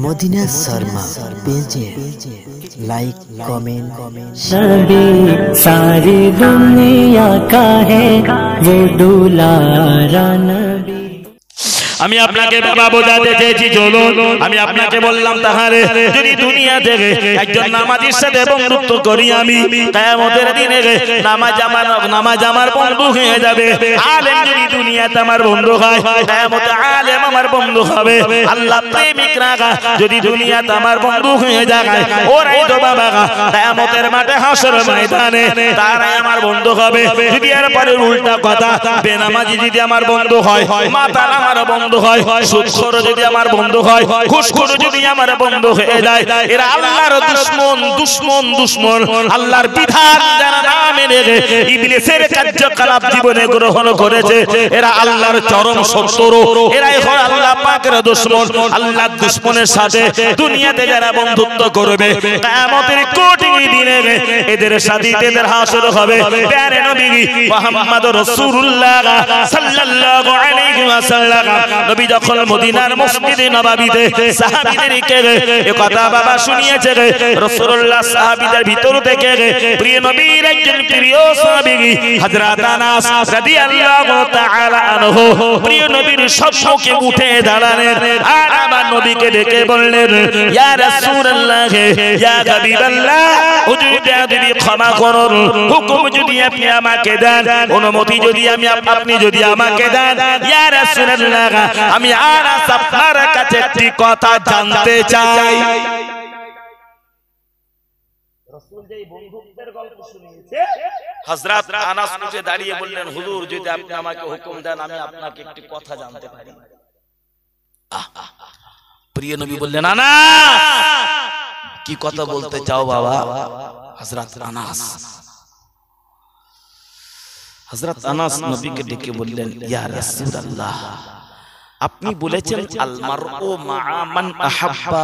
Medina Sharma পেজে like comment नबी सारी दुनिया का है वो दुलारा नबी। আমি আপনাকে বাবা বোঝাতে চেয়েছি চলুন আমি আপনাকে বললাম তাহারে যদি দুনিয়া থেকে একজন নামাজীর সাথে বন্ধুত্ব করি আমি কিয়ামতের দিনে নামাজ আমার বন্ধু হয়ে যাবে। আলেম যদি দুনিয়াতে আমার বন্ধু হয় কিয়ামতে আলেম আমার বন্ধু হবে। আল্লাহ প্রেমিকরা যদি দুনিয়াতে আমার বন্ধু হয়ে যায় ওরাই তো বাবা কিয়ামতের মাঠে হাসর ময়দানে তারাই আমার বন্ধু হবে। যদি এর পরে উল্টা কথা বেনামাজি যদি আমার বন্ধু হয় মাতাল আমার বন্ধু হয় সুদখোর যদি আমার বন্ধু হয় ঘুষখোর যদি আমার বন্ধু হয়ে যায় এরা আল্লাহর দুশমন আল্লাহর বিধান যারা না মেনে ইবলিসের কার্যকলাপ জীবনে গ্রহণ করেছে এরা আল্লাহর চরম শত্রু। এরাই হয় আল্লাহ পাকের দুশমন। আল্লাহর দুশমনের সাথে দুনিয়াতে যারা বন্ধুত্ব করবে কিয়ামতের কঠিন দিনে এদের সাথে এদের হাসর হবে। প্যারে নবী মুহাম্মদ রাসূলুল্লাহ সাল্লাল্লাহু আলাইহি ওয়াসাল্লাম নবী যখন মদিনার মসজিদে নববীতে সাহাবীদেরকে এই কথা বাবা শুনিয়েছে রাসূলুল্লাহ সাহাবীদের ভিতর থেকে প্রিয় নবীর একজন প্রিয় সাহাবী হযরত আনাস রাদিয়াল্লাহু তাআলা আনহু প্রিয় নবীর সম্মুখে উঠে দাঁড়ালেন আর আমার নবীকে ডেকে বললেন ইয়া রাসূলুল্লাহ ইয়া হাবিবাল্লাহ হুজুর যদি ক্ষমা করুন হুকুম যদি আপনি আমাকে দেন অনুমতি যদি আপনি যদি আমাকে দেন ইয়া রাসূলুল্লাহ আমি আনাস আপনার কাছে একটি কথা জানতে চাই। রাসূল যেই বন্ধুত্বের গল্প শুনিয়েছে হযরত আনাস উঠে দাঁড়িয়ে বললেন হুজুর যদি আপনি আমাকে হুকুম দেন আমি আপনাকে একটি কথা জানতে পারি। প্রিয় নবী বললেন আনাস কি কথা বলতে চাও বাবা? হযরত আনাস নবীকে ডেকে বললেন ইয়া রাসূলুল্লাহ আপনি বলেছেন আল মারউ মা'a মান আহাব্বা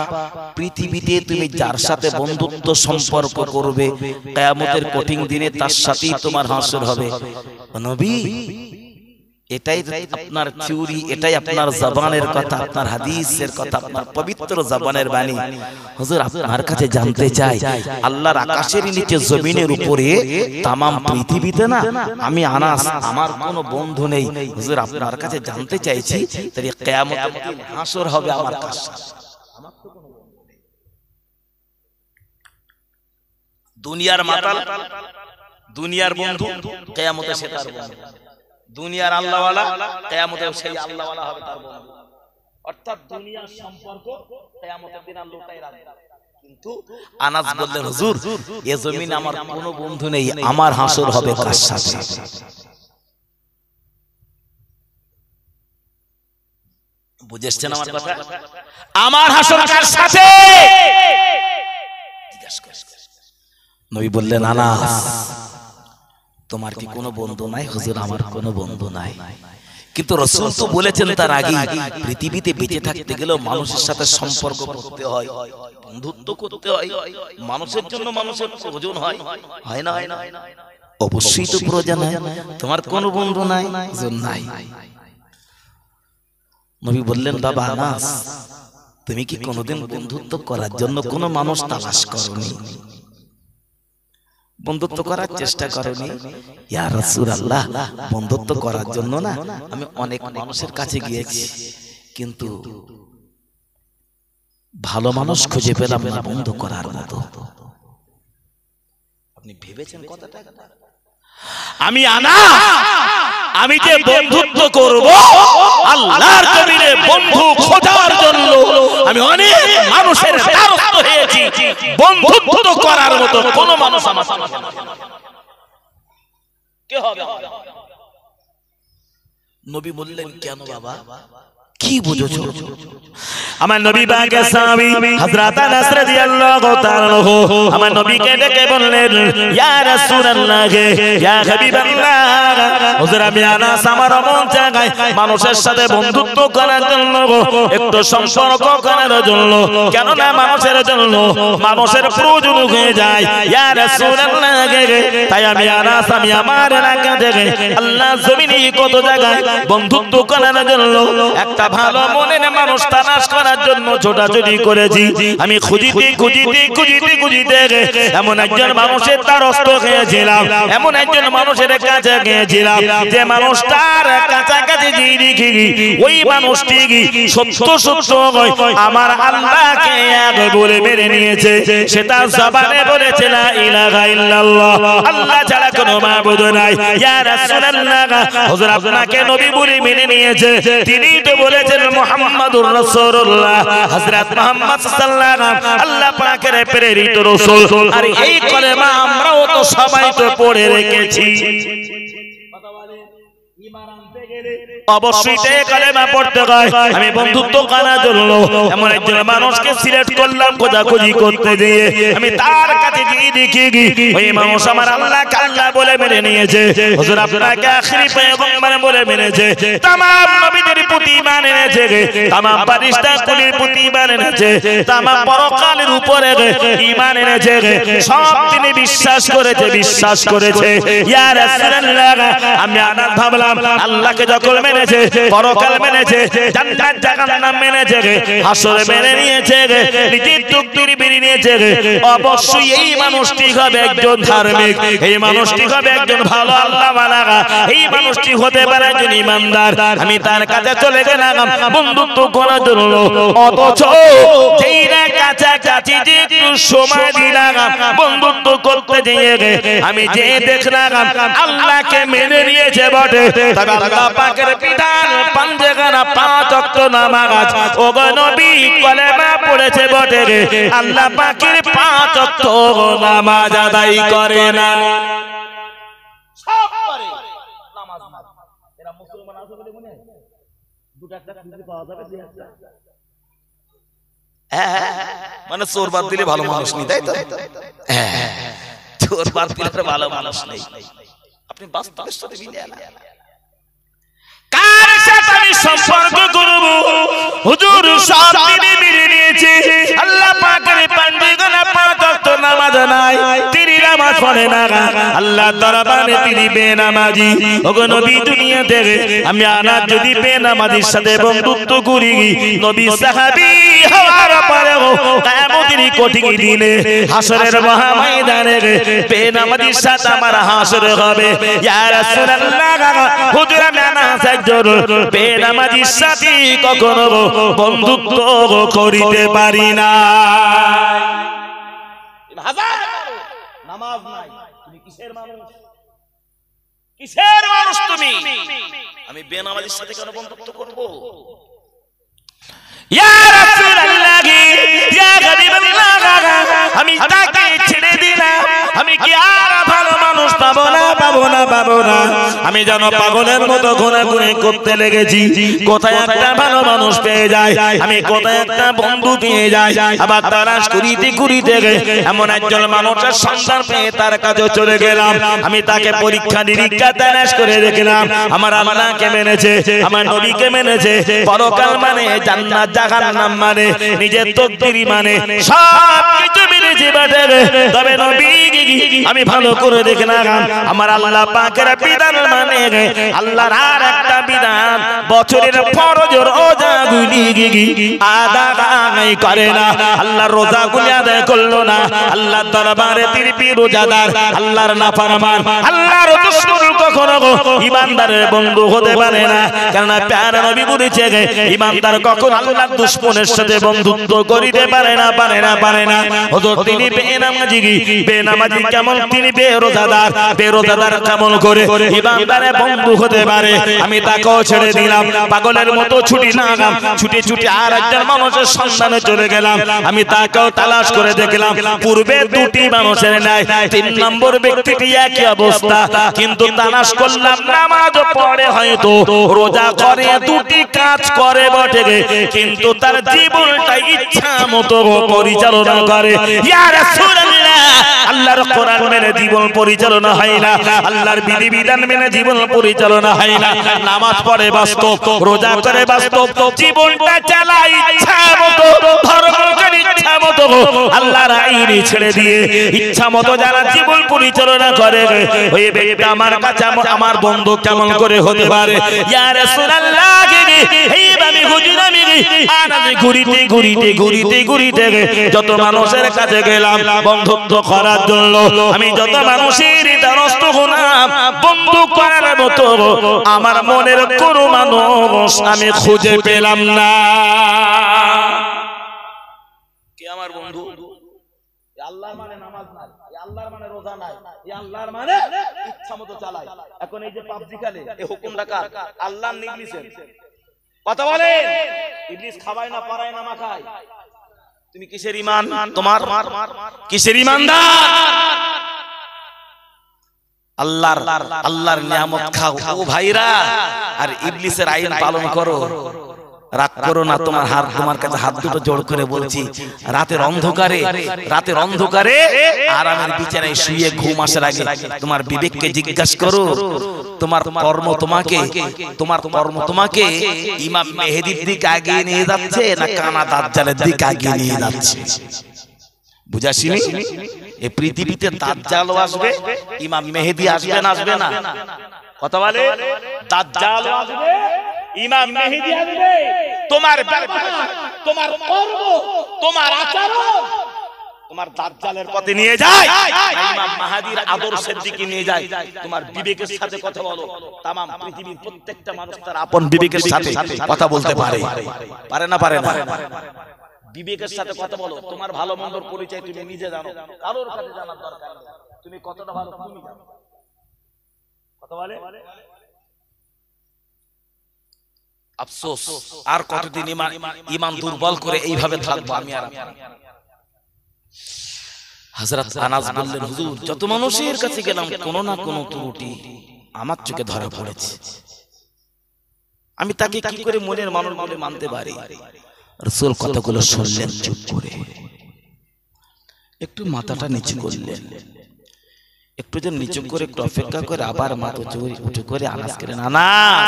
পৃথিবীতে তুমি যার সাথে বন্ধুত্ব সম্পর্ক করবে কিয়ামতের কঠিন দিনে তার সাথেই তোমার হাসর হবে। নবী এটাই আপনার থিওরি এটাই আপনার জবানের কথা আপনার হাদিসের কথা আপনার পবিত্র জবানের বাণী। হুজুর আপনার কাছে জানতে চাই আল্লাহর আকাশের নিচে জমিনের উপরে तमाम পৃথিবীতে না আমি আনাস আমার কোনো বন্ধু নেই। হুজুর আপনার কাছে জানতে চাইছি তাই কিয়ামতের দিন হাসর হবে আমার কাছে আমার তো কোনো বন্ধু নেই। দুনিয়ার মাতাল দুনিয়ার বন্ধু কিয়ামতে সে তার বন্ধু দুনিয়ার আল্লাহওয়ালা কিয়ামতে সেই আল্লাহওয়ালা হবে তার বন্ধু। অর্থাৎ দুনিয়ার সম্পর্ক কিয়ামতের দিন আল্লাহ লুটাই রাখবে। কিন্তু আনাস বললেন হুজুর এই জমিনে আমার কোনো বন্ধু নেই আমার হাসর হবে কার সাথে? বুঝেছেন আমার কথা? আমার হাসর কার সাথে জিজ্ঞাসা করেন। নবী বললেন আনাস তোমার কি কোনো বন্ধু নাই? হুজুর আমার কোনো বন্ধু নাই। কিন্তু রাসূল তো বলেছেন তার আগে পৃথিবীতে বেঁচে থাকতে গেলেও মানুষের সাথে সম্পর্ক করতে হয় বন্ধুত্ব করতে হয় মানুষের জন্য মানুষের প্রয়োজন হয় হয় না? অবশ্যই তো প্রয়োজন হয়। তোমার কোনো বন্ধু নাই? হুজুর নাই। নবী বললেন বাবা আনাস তুমি কি কোনোদিন বন্ধুত্ব করার জন্য কোনো মানুষ তালাশ করনি? বন্ধুত্ব করার চেষ্টা করনি? ইয়া রাসূলুল্লাহ বন্ধুত্ব করার জন্য না আমি অনেক মানুষের কাছে গিয়েছি কিন্তু ভালো মানুষ খুঁজে পেলাম না বন্ধু করার মতো। আপনি ভেবেছেন কথাটা? আমি আমি যে বন্ধুত্ব করব আল্লাহর জমিনে বন্ধু খোঁজার জন্য আমি অনেক মানুষের দ্বারস্থ হয়েছি বন্ধুত্ব করার মতো কোন মানুষ আমার সামনে কে হবে? নবী বললেন কেন বাবা কি বুঝছো? আমার নবী পাকের সাহাবী হযরত আনাস রাদিয়াল্লাহু তাআলা আনহু আমার নবীকে ডেকে বললেন ইয়া রাসূলুল্লাহ ইয়া হাবিবাল্লাহ হুজুর আমি আনাস আমার মন চায় মানুষের সাথে বন্ধুত্ব করার জন্য একটু সম্পর্ক করার জন্য কেন না মানুষের জন্য মানুষের প্রয়োজন হয়ে যায় ইয়া রাসূলুল্লাহ তাই আমি আনাস আমি আমার এলাকা থেকে আল্লাহ জমিনে কত জায়গায় বন্ধুত্ব করার জন্য একটা ভালো মনের মানুষ তালাশ করার জন্য ছোটাছুটি করেছি। আমি খুঁজিতে এমন একজন মানুষের দ্বারস্থ হয়েছিলাম, এমন একজন মানুষের কাছে গিয়েছিলাম যে মানুষটার কাছাকাছি ওই মানুষটি সত্য আমার আল্লাহকে এক বলে মেনে নিয়েছে। সেটা জবানে বলেছে লা ইলাহা ইল্লাল্লাহ, আল্লাহ ছাড়া কোনো মাবুদ নাই। ইয়া রাসূলুল্লাহ, হুজুর আপনাকে নবী বলে মেনে নিয়েছে। তিনি তো বলেছেন মুহাম্মাদুর রাসূলুল্লাহ, হযরত মুহাম্মদ সাল্লাল্লাহু আলাইহি ওয়াসাল্লাম আল্লাহ পাকের প্রেরিত রাসূল। আর এই কলেমা আমরাও তো সবাই তো পড়ে রেখেছি। অবশ্যই কালেমা পড়তে হয়। আমি বন্ধুত্ব করার জন্য এমন একজন মানুষকে সিলেক্ট করলাম খোঁজাখুঁজি করতে গিয়ে আমি তার কাছে গিয়ে দেখি ওই মানুষ আমার আল্লাহকে আল্লাহ বলে মেনে নিয়েছে, হুজুর আপনাকে আখিরি পয়গম্বর বলে মেনেছে, तमाम নবীদের প্রতি ঈমান এনেছে, तमाम ফেরেশতাদের প্রতি ঈমান এনেছে, तमाम পরকালের উপরে ঈমান এনেছে, সব তিনি বিশ্বাস করেছে। ইয়া রাসূলুল্লাহ, আমি আনাদ ভাবলাম আল্লাহকে যখন মেনেছে, পরকাল মেনেছে, জান্নাত জাহান্নাম মেনেছে, হাসর মেনে নিয়েছে, নিজের তাকদীর মেনে নিয়েছে, অবশ্যই এই মানুষটি হবে একজন ধার্মিক, এই মানুষটি হবে একজন ভালো আল্লাহওয়ালা, এই মানুষটি হতে পারে একজন ঈমানদার। আমি তার কাছে চলে গেলাম বন্ধুত্ব করার জন্য, অথচ যেই না কাছাকাছি যে একটু সময় দিলাম বন্ধুত্ব করতে গিয়ে আমি যে দেখলাম আল্লাহকে মেনে নিয়েছে বটে, তবে আল্লাহ পাকের বিধান পাঞ্জেখানা 5 ওয়াক্ত নামাজ ও নবী কলেমা পড়েছে বটে, আল্লাহ পাকের 5 ওয়াক্ত নামাজ আদায় করে না, সব করে নামাজ না। এরা মুসলমান আছে বলে মনে হয় দুটো একটা খুঁজে পাওয়া যাবে, যে একটা মানে চোর বাদ দিলে ভালো মানুষ নেই, তাই তো? চোর বাদ দিলে ভালো মানুষ নেই। আপনি বাস্তবের সাথে মিলিয়ে না, কার সাথে আমি সম্পর্ক করব? হুজুর সব তিনি মেনে নিয়েছে, আল্লাহ পাকের পাঞ্জেখানা 5 ওয়াক্ত নামাজ নাই, তিনি নামাজ পড়ে না, আল্লাহ দরবারে তিনি বেনামাজি। ওগো নবী, দুনিয়া থেকে আমি আনাদ যদি বেনামাজির সাথে বন্ধুত্ব করি, নবী সাহাবী হওয়ার পরেও কিয়ামতের কঠিন দিনে হাসরের মহাময়দানে বেনামাজির সাথে আমার হাসর হবে। ইয়া রাসূলুল্লাহ, হুজুর আমি আনাদ একজন বেনামাজির সাথে কখনো বন্ধুত্ব করিতে পারি না। নামাজ নাই, তুমি কিসের মানুষ? কিসের মানুষ তুমি? আমি বেনামাজির সাথে কেন বন্ধুত্ব করব? ইয়া রাসূলুল্লাহ, ইয়া হাবিবাল্লাহ, আমি তাকে ছেড়ে দিলাম, আমি কি আর ভালো মানুষ পাবো না? আমি যেন পাগলের মতো ঘোরাঘুরি করতে লেগেছি, কোথায় একটা ভালো মানুষ পেয়ে যায়, আমি কোথায় একটা বন্ধু পেয়ে যাই, আবার তালাশ করিতে এমন একজন মানুষের সন্ধান পেয়ে তার কাছে চলে গেলাম। আমি তাকে পরীক্ষা নিরীক্ষা তালাশ করে দেখলাম আমার আল্লাহকে মেনেছে, আমার নবীকে মেনেছে, পরকাল মানে, জান্নাত জাহান্নাম মানে, নিজের তাকদীর মানে, সব কিছু মেনেছে বটে, তবে নবী আমি ভালো করে দেখলাম আমার আল্লাহ পাকের বিধান মানে, আল্লাহর আর একটা বিধান, বছরের ফরজ রোজাগুলি আদায় করে না, আল্লাহর রোজাগুলি আদায় করলো না, আল্লাহর দরবারে তিনি রোজাদার, আল্লাহর নাফরমান, আল্লাহর দুশমন কখনো ঈমানদারের বন্ধু হতে পারে না। কারণ প্যারা নবী বলেছে ঈমানদার কখনো আল্লাহর দুশমনের সাথে বন্ধুত্ব করিতে পারে না। হুজুর তিনি বেনামাজি কেমন, তিনি বেরোজাদার কেমন করে ঈমানদারের বন্ধু হতে পারে? আমি তাকেও ছেড়ে দিলাম, পাগলের মতো ছুটি আর একজন মানুষের সন্ধানে চলে গেলাম। আমি তাকেও তালাশ করে দেখলাম, পূর্বে দুটি মানুষের নাই, 3 নম্বর ব্যক্তিটি একই অবস্থা, কিন্তু তালাশ করলাম নামাজ পড়ে, হয়তো রোজা করে, দুটি কাজ করে বটে, কিন্তু তার জীবনটা ইচ্ছা মতো পরিচালনা করে। ইয়া রাসূলুল্লাহ, আল্লাহর কোরআন মেনে জীবন পরিচালনা হয় না, আল্লাহর বিধিবিধান মেনে জীবন পরিচালনা হয় না, নামাজ পড়ে বাস্তব, রোজা করে বাস্তব, জীবনটা চালায় ইচ্ছা মতো, ধর্ম করে ইচ্ছা মতো, আল্লাহর আইন ছেড়ে দিয়ে ইচ্ছা মতো যারা জীবন পরিচালনা করে, ওই ব্যক্তি আমার কাছে আমার বন্ধু কেমন করে হতে পারে? ইয়া রাসূলুল্লাহ, আমি আর আমি ঘুরিতে যত মানুষের কাছে গেলাম বন্ধুত্ব করার জন্য, আমি যত মানুষের দ্বারস্থ হলাম বন্ধু করার মতো আমার মনের কোনো মানুষ আমি খুঁজে পেলাম না। কে আমার বন্ধু? আল্লাহর মানে নামাজ নাই, আল্লাহর মানে রোজা নাই, আল্লাহর মানে ইচ্ছা মতো চালায়। এখন এই যে পাবজি খেলে, এই হুকুমটা কার? আল্লাহর না ইবলিসের? কথা বলেন। ইবলিস খাওয়ায় না, পারায় না, মাখায়। তুমি কিসের ঈমান? তোমার কিসের ঈমানদার? আল্লাহর নিয়ামত খাও ও ভাইরা, আর ইবলিসের আইন পালন করো। রাত করো না, তোমার হাত, তোমার কাছে হাত দুটো জোড় করে বলছি, রাতের অন্ধকারে আরামের বিছানায় শুয়ে ঘুম আসার আগে তোমার বিবেককে জিজ্ঞাসা করো, তোমার কর্ম তোমাকে ইমাম মেহেদীর দিকে আগিয়ে নিয়ে যাচ্ছে না কানা দাজ্জালের দিকে আগিয়ে নিয়ে যাচ্ছে? বুঝাসিনি? এই পৃথিবীতে দাজ্জালও আসবে, ইমাম মেহেদী আসবে না? কথা বলে, দাজ্জালও আসবে, ইমাম মেহেদী আসবে। তোমার ব্যবহার, তোমার কর্ম, তোমার আচরণ তোমার দাজ্জালের পথে নিয়ে যায়, ইমাম মাহদীর আদর্শের দিকে নিয়ে যায়। তোমার বিবেকের সাথে কথা বলো। তাম পৃথিবীর প্রত্যেকটা মানুষ তার আপন বিবেকের সাথে কথা বলতে পারে না? বিবেকের সাথে কথা বলো। তোমার ভালো মন্দর পরিচয় তুমি নিজে জানো, কারোর কাছে জানার দরকার নেই। তুমি কতটা ভালো তুমি জানো। কথা বলে, আফসোস আর কতদিন ঈমান দুর্বল করে এইভাবে থাকবো আমি আর আপনি। হযরত আনাস বললেন, হুজুর যত মানুষের কাছে গেলাম কোনো না কোনো ত্রুটি আমার চোখে ধরা পড়েছে, আমি তাকে কি করে মনের মানুষ বলে মানতে পারি? রাসূল কথাগুলো শুনলেন, চুপ করে একটু মাথাটা নিচু করলেন, একটু যেন নিচু করে একটু অপেক্ষা করে আবার মাথা উঁচু করে আনাস করেন, আনাস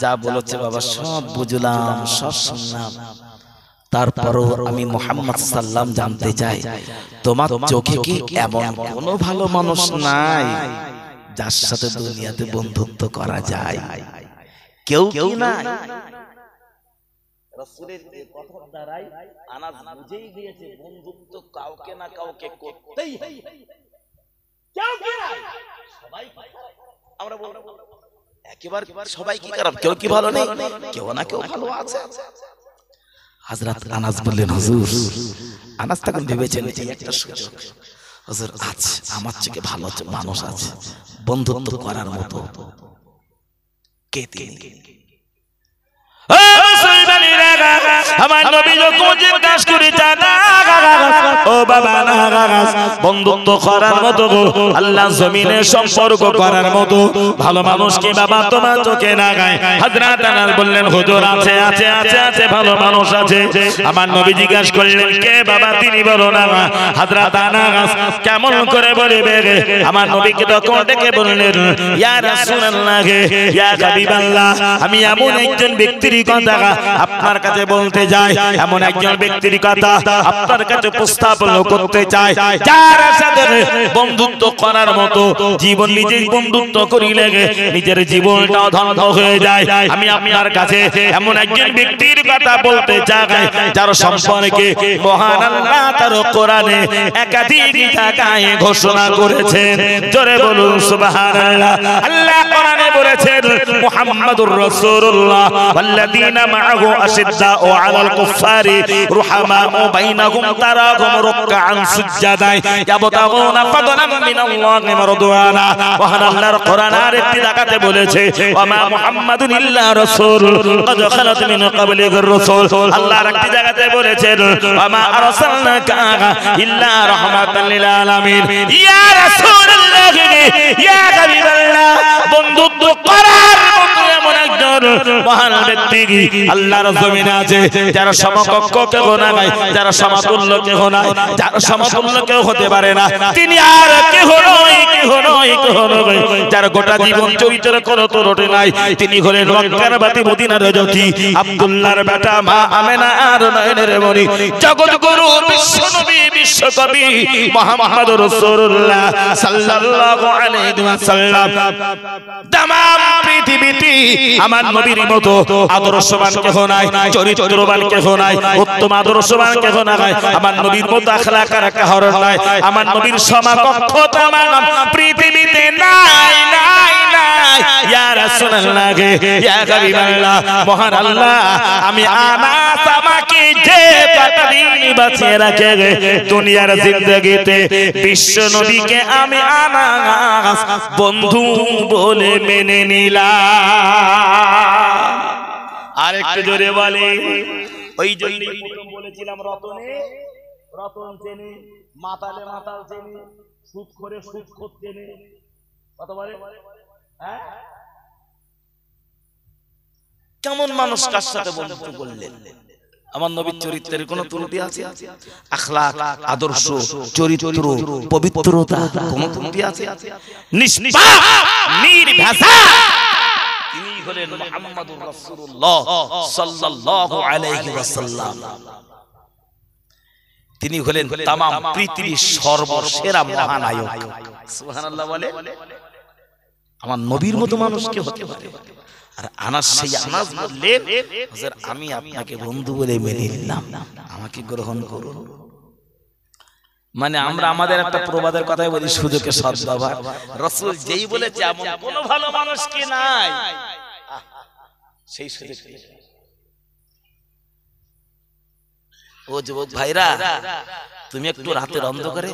যা বলেছে বাবা সব বুঝলাম, সব শুনলাম, তারপরও আমি মুহাম্মদ সাল্লাম জানতে চাই তোমার চোখে কি এমন কোনো ভালো মানুষ নাই যার সাথে দুনিয়াতে বন্ধুত্ব করা যায়? কেউ না? রাসূলের কথার দ্বারাই আনাস বুঝেই দিয়েছে বন্ধুত্ব কাউকে না কাউকে করতেই হবে। কেউ কি না, সবাই আমরা বলবো একেবারে সবাই কি খারাপ, কেউ কি ভালো নেই, কেউ না কেউ ভালো আছে। হযরত আনাস বললেন, হুজুর, আনাস তখন ভেবেছেন যে একটা সুযোগ, হুজুর আজ আমার থেকে ভালো মানুষ আছে বন্ধুত্ব করার মতো, কে তিনি? আমার নবী যখন জিজ্ঞাসা করে ও বাবা না বন্ধুত্ব করার মতো আল্লাহ জমিনে সম্পর্ক করার মতো ভালো মানুষ কি বাবা তোমার চোখে না গায়? হযরত আনাস বললেন, হুজুর আছে ভালো মানুষ আছে। আমার নবী জিজ্ঞাসা করলেন, কে বাবা? তিনি বলো না। হযরত আনাস কেমন করে বলবে? আমার নবীকে তখন ডেকে বললেন, ইয়া রাসূলুল্লাহ, ইয়া হাবিবাল্লাহ, আমি এমন একজন ব্যক্তির কথা আপনার কাছে বলতে যাই, এমন একজন ব্যক্তির কথা আপনার কাছে উপস্থাপন করতে চাই যার সাথে বন্ধুত্ব করার মতো জীবন নিজেই বন্ধুত্ব করিলে নিজের জীবনটাও ধন্য হয়ে যায়। আমি আপনার কাছে এমন একজন ব্যক্তির কথা বলতে চাই যার সম্পর্কে মহান আল্লাহ তার কোরআনে একাধিক জায়গায় ঘোষণা করেছেন। জোরে বলুন সুবহানাল্লাহ। আল্লাহ কোরআনে বলেছেন, মুহাম্মাদুর রাসূলুল্লাহ ওয়াল্লাযীনা মা'আহু আশিদ্দাউ আলাল কুফফারি রুহামাউ বাইনাহুম তারাহুম রুকআন সুজদান ইয়াবতাগুনা ফাদলান মিনাল্লাহি ওয়া রিদওয়ানা। ওয়াহান আল্লাহর কোরআন আরেকটি জায়গাতে বলেছে, ওয়া মা মুহাম্মাদুন ইল্লা রাসূল ক্বাদ খালাত মিন ক্বাবলিহির রাসূল। আল্লাহ আরেকটি জায়গাতে বলেছেন, ওয়া মা আরসালনাকা ইল্লা রাহমাতাল লিল আলামিন। ইয়া রাসূলুল্লাহ, ইয়া হাবিবাল্লাহ, বন্ধুত্ব করার মতো এমন একজন মহান ব্যক্তি আল্লাহর জমিনে আছে যারা সমকক্ষ কেউ নাই, যারা সমতুল্য কেউ নাই, যারা সমতুল্য কেউ হতে পারে না। তিনি আর কেহ নয়, যার গোটা জীবন চরিত্র কোনো ত্রুটি নাই। তিনি হলেন মক্কার বাতি মদিনার জ্যোতি, আব্দুল্লাহর বেটা, মা আমেনার নয়নের মণি, জগৎগুরু বিশ্বনবী বিশ্বকবি মুহাম্মদুর রাসূলুল্লাহ সাল্লাল্লাহু আলাইহি ওয়াসাল্লাম। তামাম পৃথিবীতে আমার নবীর মতো আদর্শবান কেহ নাই, চরিত্রবান কেহ নাই, উত্তম আদর্শবান কেহ নাই, আমার নবীর মতো আখলাক আর কাহার নাই, আমার নবীর সমকক্ষ তামাম পৃথিবীতে নাই নাই নাই। ইয়া রাসূলুল্লাহ ইয়া হাবিবাল্লাহ, মহান আল্লাহ আমি আনাস আমাকে যে কতদিন বাঁচিয়ে রাখে দুনিয়ার জিন্দেগিতে বিশ্ব নবীকে আমি আনাস বন্ধু বলে মেনে নিলাম। আর একটু জোরে বলে, ওই জন্য বলেছিলাম রতনে রতন চেনে, মাতালে মাতাল চেনে, সুদ করে সুদ খোদ চেনে। কত বলে হ্যাঁ, কেমন মানুষ কার সাথে বন্ধুত্ব করলেন? আমার নবীর চরিত্রের কোন ত্রুটি আছে? আখলাক, আদর্শ, চরিত্র, পবিত্রতা কোন ত্রুটি আছে? নিষ্পাপ নির্ভেজাল তিনি হলেন মুহাম্মদুর রাসূলুল্লাহ সাল্লাল্লাহু আলাইহি ওয়াসাল্লাম। তিনি হলেন তাম পৃথিবীর সর্বসেরা মহানায়ক। সুবহানাল্লাহ বলে। আমার নবীর মতো মানুষ কে হতে পারে? আর আনাস সেই আনাস বললেন, হুজুর আমি আপনাকে বন্ধু বলে মেনে নিলাম, আমাকে গ্রহণ করুন। মানে আমরা আমাদের একটা প্রবাদের কথাই বলি, সুযোগে সদ্ব্যবহার। রাসূল যেই বলেছে এমন কোন ভালো মানুষ কি নাই, সেই সুযোগ। ও যুবক ভাইরা, তুমি একটু রাতের অন্ধকারে,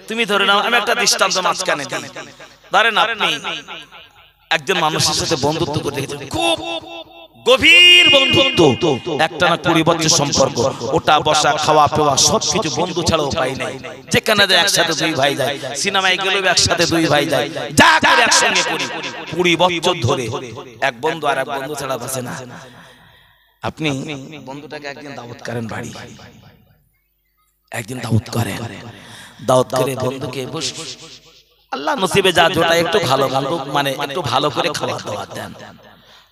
তুমি ধরে নাও, আমি একটা দৃষ্টান্ত মাঝখানে দিই, ধরেন আপনি একজন মানুষের সাথে বন্ধুত্ব করতে গেছেন, খুব গভীর বন্ধুত্ব, একটা না 20 বছর সম্পর্ক, ওটা বসা খাওয়া পাওয়া সবকিছু বন্ধু ছাড়া উপায় নাই। যেখানে যায় একসাথে দুই ভাই যায়, সিনেমায় গেলেও একসাথে দুই ভাই যায়, যা করে একসঙ্গে করি। 20 বছর ধরে এক বন্ধু আর এক বন্ধু ছাড়া বাঁচে না। আপনি বন্ধুটাকে একদিন দাওয়াত করেন বাড়ি, একদিন দাওয়াত করেন, দাওয়াত করে বন্ধুকে বস আল্লাহ নসিবে যা জোটা একটু ভালো ভালো মানে একটু ভালো করে খাওয়া দাওয়া দেন,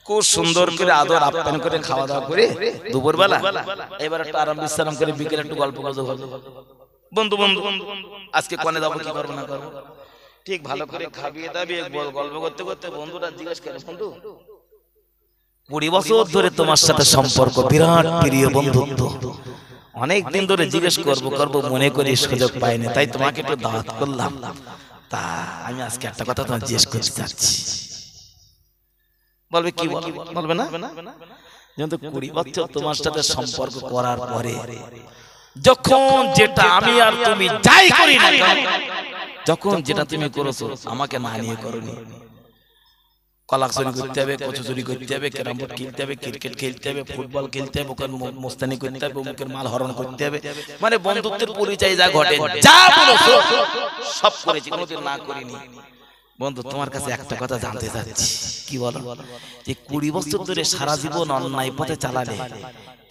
খুব সুন্দর করে আদর আপ্যায়ন করে খাওয়া দাওয়া করে দুপুরবেলা এবার একটু আরাম বিশ্রাম করে বিকেলে একটু গল্প গুজব, বন্ধু বন্ধু আজকে কোনে যাবো, কি করবো না করবো, ঠিক ভালো করে খাবিয়ে দাবিয়ে গল্প করতে করতে বন্ধুটা জিজ্ঞেস করে, বন্ধু 20 বছর ধরে তোমার সাথে সম্পর্ক, বিরাট প্রিয় বন্ধুত্ব, অনেক দিন ধরে জিজ্ঞেস করবো মনে করি সুযোগ পাইনি, তাই তোমাকে একটু দাওয়াত করলাম। তা আমি আজকে একটা কথা তোমার জিজ্ঞেস করতে চাচ্ছি। বলবে কি? বলবে না, যেহেতু 20 বছর তোমার সাথে সম্পর্ক করার পরে যখন যেটা আমি আর তুমি যাই করি না, যখন যেটা তুমি করেছো আমাকে না নিয়ে করনি, কলাকসনি করতে হবে, কচুচুরি করতে হবে, ক্যারাম বোর্ড খেলতে হবে, ক্রিকেট খেলতে হবে, ফুটবল খেলতে হবে, ওখানে মোস্তানি করতে হবে, অমুকের মাল হরণ করতে হবে, মানে বন্ধুত্বের পরিচয় যা ঘটে যা বলেছো সব করেছি, কোনোদিন না করিনি। বন্ধু তোমার কাছে একটা কথা জানতে চাচ্ছি, কি বলো, যে 20 বছর ধরে সারা জীবন অন্যায় পথে চালালে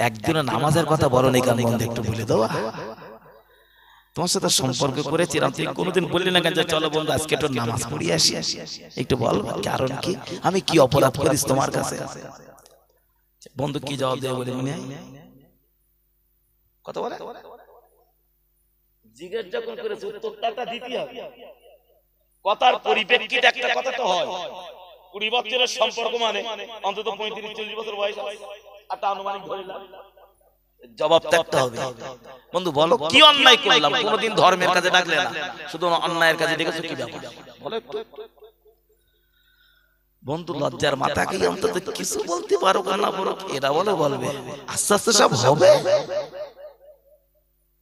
একদিনও নামাজের কথা বলো নি কেন? বন্ধু একটু বলে দেওয়া, তোমার সাথে সম্পর্ক করেছিলাম, তুই কোনোদিন বললি না কেন চলো বন্ধু আজকে একটু নামাজ পড়ি আসি, একটু বল কারণ কি, আমি কি অপরাধ করিস তোমার কাছে? বন্ধু কি জবাব দেবে বলে মনে হয়? কথা বলে জিজ্ঞেস যখন করেছে উত্তরটা দিতে হবে, কথার পরিপ্রেক্ষিতে একটা কথা তো হয়। 20 বছরের সম্পর্ক মানে অন্তত 35-40 বছর বয়স, একটা আনুমানিক ধরিলাম, জবাব থাকতে হবে। বন্ধু বলো কি অন্যায় করলাম? কোনদিন ধর্মের কাজে ডাকলে না, শুধু অন্যায়ের কাজে ডেকেছো, কি ব্যাপার বলো একটু। বন্ধু লজ্জার মাথা কি অন্তত কিছু বলতে পারো না, বলো এরা বলে বলবে, আস্তে আস্তে সব হবে,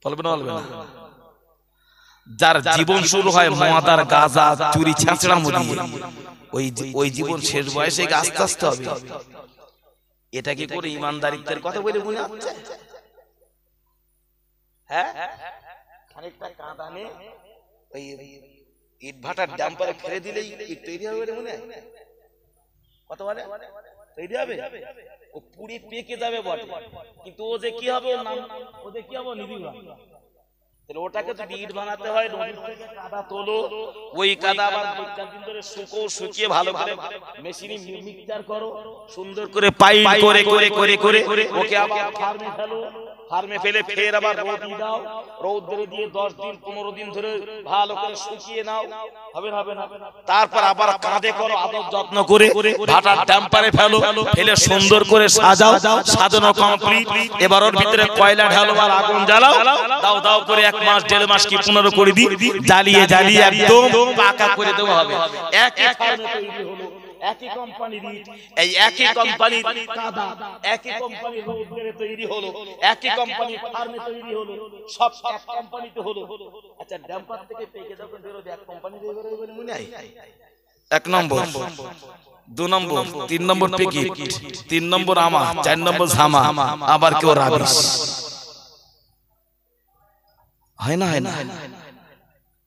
বলবে না বলবে না। যার জীবন শুরু হয় মদ আর গাঁজা চুরি ছেঁচড়া দিয়ে, ওই জীবন শেষ বয়সে আস্তে আস্তে হবে। এটা কি করে ইমানদারিত্বের কথা বলে মনে হচ্ছে? হ্যাঁ, খানিকটা কাঁদা নে ওই ইট ভাটার ডাম্পারে ফেলে দিলেই ইট তৈরি হবে বলে মনে হয়? কত বলে তৈরি হবে? ও পুরি পেকে যাবে বটে, কিন্তু ও যে কি হবে, ও যে কি হবে নিবিড় হবে। তাহলে ওটাকে যদি ইট বানাতে হয়, নদীর থেকে কাদা তোলো, ওই কাদা আবার 2-4 দিন ধরে শুকিয়ে ভালো করে মেশিনে মিক্সচার করো, সুন্দর করে পাইল করে করে করে করে ওকে আবার ফার্মে ফেলো, ফার্মে ফেলে ফের আবার রোদ দাও, রোদ দিয়ে 10 দিন 15 দিন ধরে ভালো করে শুকিয়ে নাও, হবে না। তারপর আবার কাঁধে করো, আদর যত্ন করে ভাটার ডাম্পারে ফেলো, ফেলে সুন্দর করে সাজাও, সাজানো কমপ্লিট। এবার ওর ভিতরে কয়লা ঢালো আর আগুন জ্বালাও, দাও করে 1 মাস 1.5 মাস কি 15 করে দি, জ্বালিয়ে একদম পাকা করে দেওয়া হবে। একই ফার্মে তৈরি হলো, একই কোম্পানির ইট, এই একই কোম্পানির কাদা, একই কোম্পানির রোদে তৈরি হলো, একই কোম্পানির ফার্মে তৈরি হলো, সব এক কোম্পানিতে হলো। আচ্ছা ডাম্পার থেকে পেকে যখন বের হবে এক কোম্পানি বের মনে হয় 1 নম্বর, 2 নম্বর, 3 নম্বর পেকি, 3 নম্বর আমা, 4 নম্বর ঝামা, আবার কেউ রাবিশ। হয় না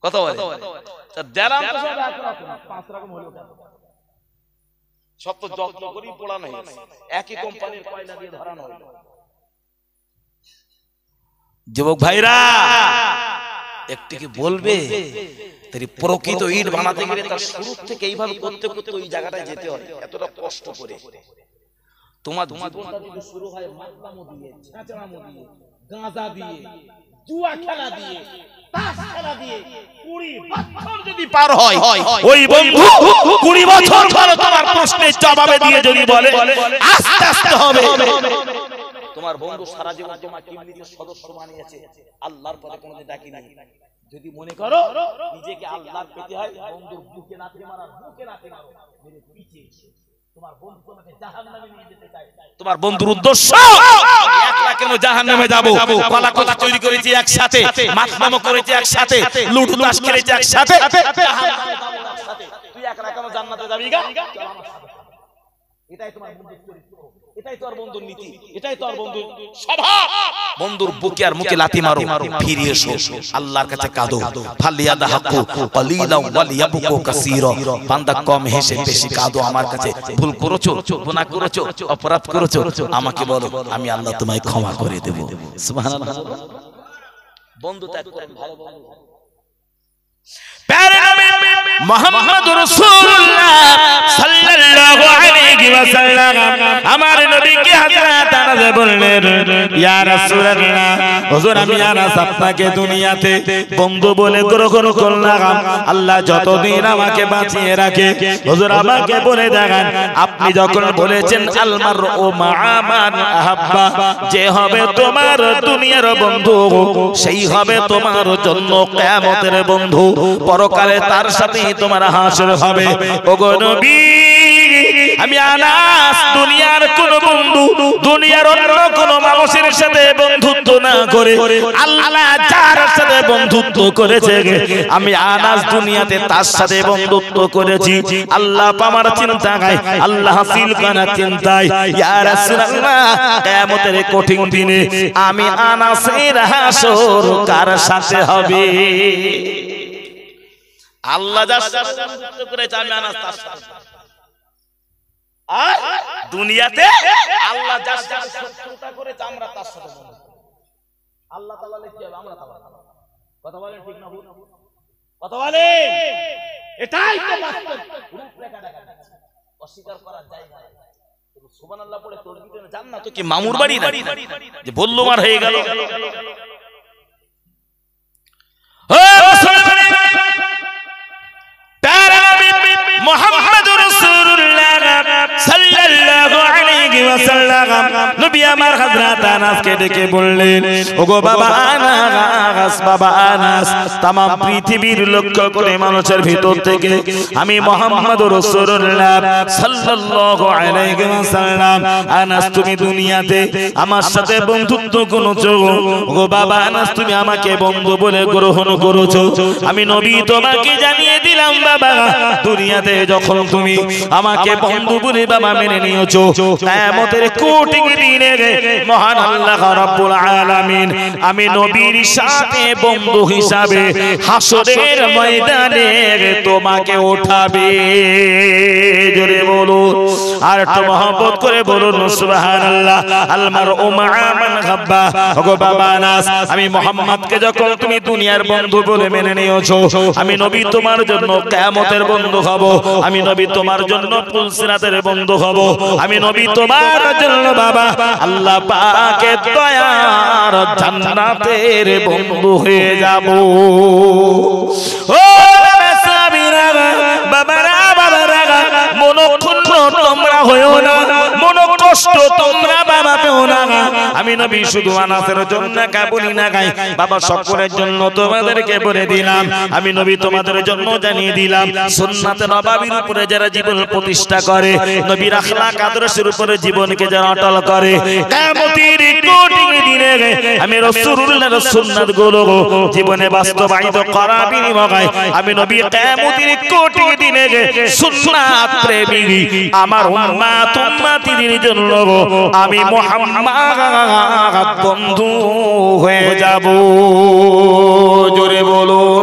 কথা বলে দেরাম তো সব এক রকম, 5 রকম হলো, সব তো যত্ন করেই পোড়ানো হয়েছে, একই কোম্পানির কয়লা দিয়ে ধরানো হলো। যুবক ভাইরা একটু কি বলবে, তাই প্রকৃত ইট বানাতে গেলে তার শুরু থেকে এইভাবে করতে ওই জায়গাটায় যেতে হয়, এতটা কষ্ট করে। তোমার জীবনটা যদি শুরু হয় মাতলামো দিয়ে, ছাঁচড়ামো দিয়ে, গাঁজা দিয়ে, জুয়া খেলা দিয়ে, তাস খেলা দিয়ে, 20 বছর যদি পার হয়, ওই বন্ধু 20 বছর পর তোমার প্রশ্নের জবাবে দিয়ে যদি বলে আস্তে হবে, তোমার বন্ধু সারা জীবন তোমার টিমের সদস্য বানিয়েছে, আল্লাহর পথে কোনোদিন ডাকিনি। যদি মনে করো নিজেকে আল্লাহর পেতে হয়, বন্ধুর বুকে লাথি মারো, মেরে পিছিয়ে তোমার বন্ধু তোমাকে জাহান্নামে নিয়ে যেতে চায়। তোমার বন্ধুর উদ্দেশ্য একলা কেন জাহান্নামে যাব? কলা কথা তৈরি করেছি একসাথে, মাতলামো করেছি একসাথে, লুট তাস করেছি একসাথে, জাহান্নামে যাব একসাথে। তুই একলা কেন জান্নাতে যাবি গা? চল আমার সাথে। এটাই তোমার বন্ধুর চরিত্র, এটাই তোর বন্ধুর নীতি, এটাই তোর বন্ধুর স্বভাব। বন্ধুর বুকে আর মুখে লাথি মারো, ফিরে এসো আল্লাহর কাছে কাঁদো। ফালিয়াদাহকু কলিলাও ওয়ালিয়াবকু কাসীরা, বান্দা কম হেসে বেশি কাঁদো আমার কাছে। ভুল করেছো, গুনাহ করেছো, অপরাধ করেছো, আমাকে বলো, আমি আল্লাহ তোমায় ক্ষমা করে দেব। সুবহানাল্লাহ। বন্ধু ত্যাগ করেন, ভালো বন্ধু। প্যারে নবী মুহাম্মদ রাসূলুল্লাহ সাল্লাল্লাহু আলাইহি ওয়াসাল্লাম আমার নবীকে হযরত আনাস বললেন, ইয়া রাসূলুল্লাহ, হুজুর আমি আনাস আপনাকে দুনিয়াতে বন্ধু বলে গ্রহণ করলাম, আল্লাহ যতদিন আমাকে বাঁচিয়ে রাখে। হুজুর আমাকে বলে দেখান, আপনি যখন বলেছেন আল মারউ মা'a মান আহাব্বা, যে হবে তোমার দুনিয়ার বন্ধু সেই হবে তোমার জন্য কিয়ামতের বন্ধু, পরকালে তার সাথে তোমার হাসর হবে। ওগো নবী, আমি আনাস দুনিয়ার কোন বন্ধু, দুনিয়ার অন্য কোন মানুষের সাথে বন্ধুত্ব না করে আল্লাহ যার সাথে বন্ধুত্ব করেছে, আমি আনাস দুনিয়াতে তার সাথে বন্ধুত্ব করেছি। আল্লাহ আমার চিন্তায়, আল্লাহ হাসিল করার চিন্তায়, ইয়া রাসূলুল্লাহ কিয়ামতের কঠিন দিনে আমি আনাসের হাসর কার সাথে হবে? আল্লাহ যার সাথে বন্ধুত্ব করেছে আমি আনাস তার সাথে, আর দুনিয়াতে আল্লাহ যার সাথে শত্রুতা করেছে আমরা তার সাথে বন্ধুত্ব। আল্লাহ তাআলা কি হবে, আমরা তাআলা। কথা বলেন ঠিক না ভুল? কথা বলেন, এটাই তো বাস্তব রূপরেখা দেখা যাচ্ছে, অস্বীকার করা যায় না। সুবহানাল্লাহ পড়ে তকবীর দেন, জান্নাত কি মামুর বাড়ি না যে বললো মার হয়ে গেল। ও মুসলমান, প্যারা নবী মুহাম্মদুর রাসূলুল্লাহ সাল্লাল্লাহু আলাইহি ওয়াসাল্লাম নবী আমার হযরত আনাসকে ডেকে বললেন, ওগো বাবা আনাস, বাবা আনাস, तमाम পৃথিবীর লক্ষ্য করে মানুষের ভিতর থেকে আমি মুহাম্মদুর রাসূলুল্লাহ সাল্লাল্লাহু আলাইহি ওয়াসাল্লাম, আনাস তুমি দুনিয়াতে আমার সাথে বন্ধুত্ব করেছো। ওগো বাবা আনাস, তুমি আমাকে বন্ধু বলে গ্রহণ করেছো। আমি নবী তোমাকে জানিয়ে দিলাম বাবা, দুনিয়াতে যখন তুমি আমাকে বন্ধু বলে বাবা মেনে নিয়েছো, কিয়ামতের কঠিন দিনে মহান আল্লাহ রাব্বুল আলামিন আমি নবীর সাথে বন্ধু হিসাবে হাসরের ময়দানে তোমাকে উঠাবে। জোরে বলুন, আর একটু মহব্বত করে বলুন সুবহানাল্লাহ। আল মারউ মা'a মান হাব্বা। ওগো বাবা আনাস, আমি মুহাম্মদকে যখন তুমি দুনিয়ার বন্ধু বলে মেনে নিয়েছো, আমি নবী তোমার জন্য কিয়ামতের বন্ধু হব, আমি নবী তোমার জন্য পুলসিরাতের বন্ধু হব, আমি নবী তোমার জন্য জন্য বাবা আল্লাহ পাকের দয়ার জান্নাতের বন্ধু হয়ে যাব। ও সাবিরা বাবারা বাবারা মনক্ষুণ্ণ তোমরা হইও না, মন কষ্ট তোমরা বাবা পেও না। আমি নবী শুধু আনাসের জন্য বলি না গাই বাবা, সকলের জন্য তোমাদেরকে বলে দিলাম। আমি নবী তোমাদের জন্য জানিয়ে দিলাম, সুন্নাতে নববীর উপরে যারা জীবন প্রতিষ্ঠা করে, নবীর আখলাক আদর্শের উপরে জীবনকে যারা অটল করে, কিয়ামতের কঠিন দিনে আমি রাসূলুল্লাহর সুন্নাতগুলো জীবনে বাস্তবায়িত করার বিনিময়ে আমি নবী কিয়ামতের কঠিন দিনে সুন্নাত প্রেমী আমার উম্মাত উম্মতিদের জন্য আমি মুহাম্মদ বন্ধু হয়ে যাব। জোরে বলুন,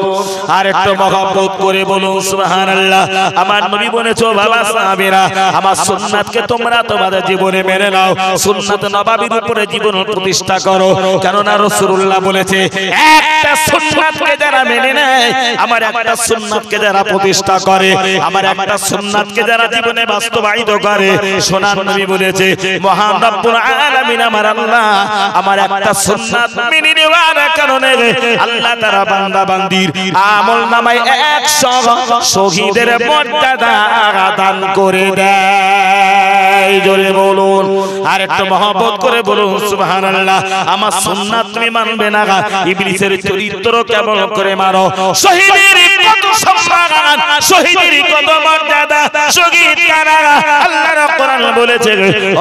আর একটু মহব্বত করে বলুন সুবহানাল্লাহ। আমার নবী বলেছো বাবা সাহাবীরা, আমার সুন্নাতকে তোমরা তোমাদের জীবনে মেনে নাও, সুন্নাত নববীর উপরে জীবন প্রতিষ্ঠা করো। কেননা রাসূলুল্লাহ বলেছে একটা সুন্নাতকে যারা মেনে নেয়, আমার একটা সুন্নাতকে যারা প্রতিষ্ঠা করে, আমার একটা সুন্নাতকে যারা জীবনে বাস্তবায়িত করে, সোনার নবী বলেছে মহান রব্বুল আলামিন আমার আল্লাহ আমার একটা সুন্নাত মেনে নেওয়ার কারণে আল্লাহ তাআলা বান্দা বান্দির আমলনামায় 100 শহীদের মর্যাদা দান করে দেয়। জোরে বলুন, আর একটু মহব্বত করে বলুন সুবহানাল্লাহ। আমার সুন্নাত তুমি মানবে না, ইবলিসের চরিত্র কেমন করে মারো। শহীদের কত সম্মান, শহীদের কত মর্যাদা, শহীদ কারা আল্লাহর কোরআন বলেছে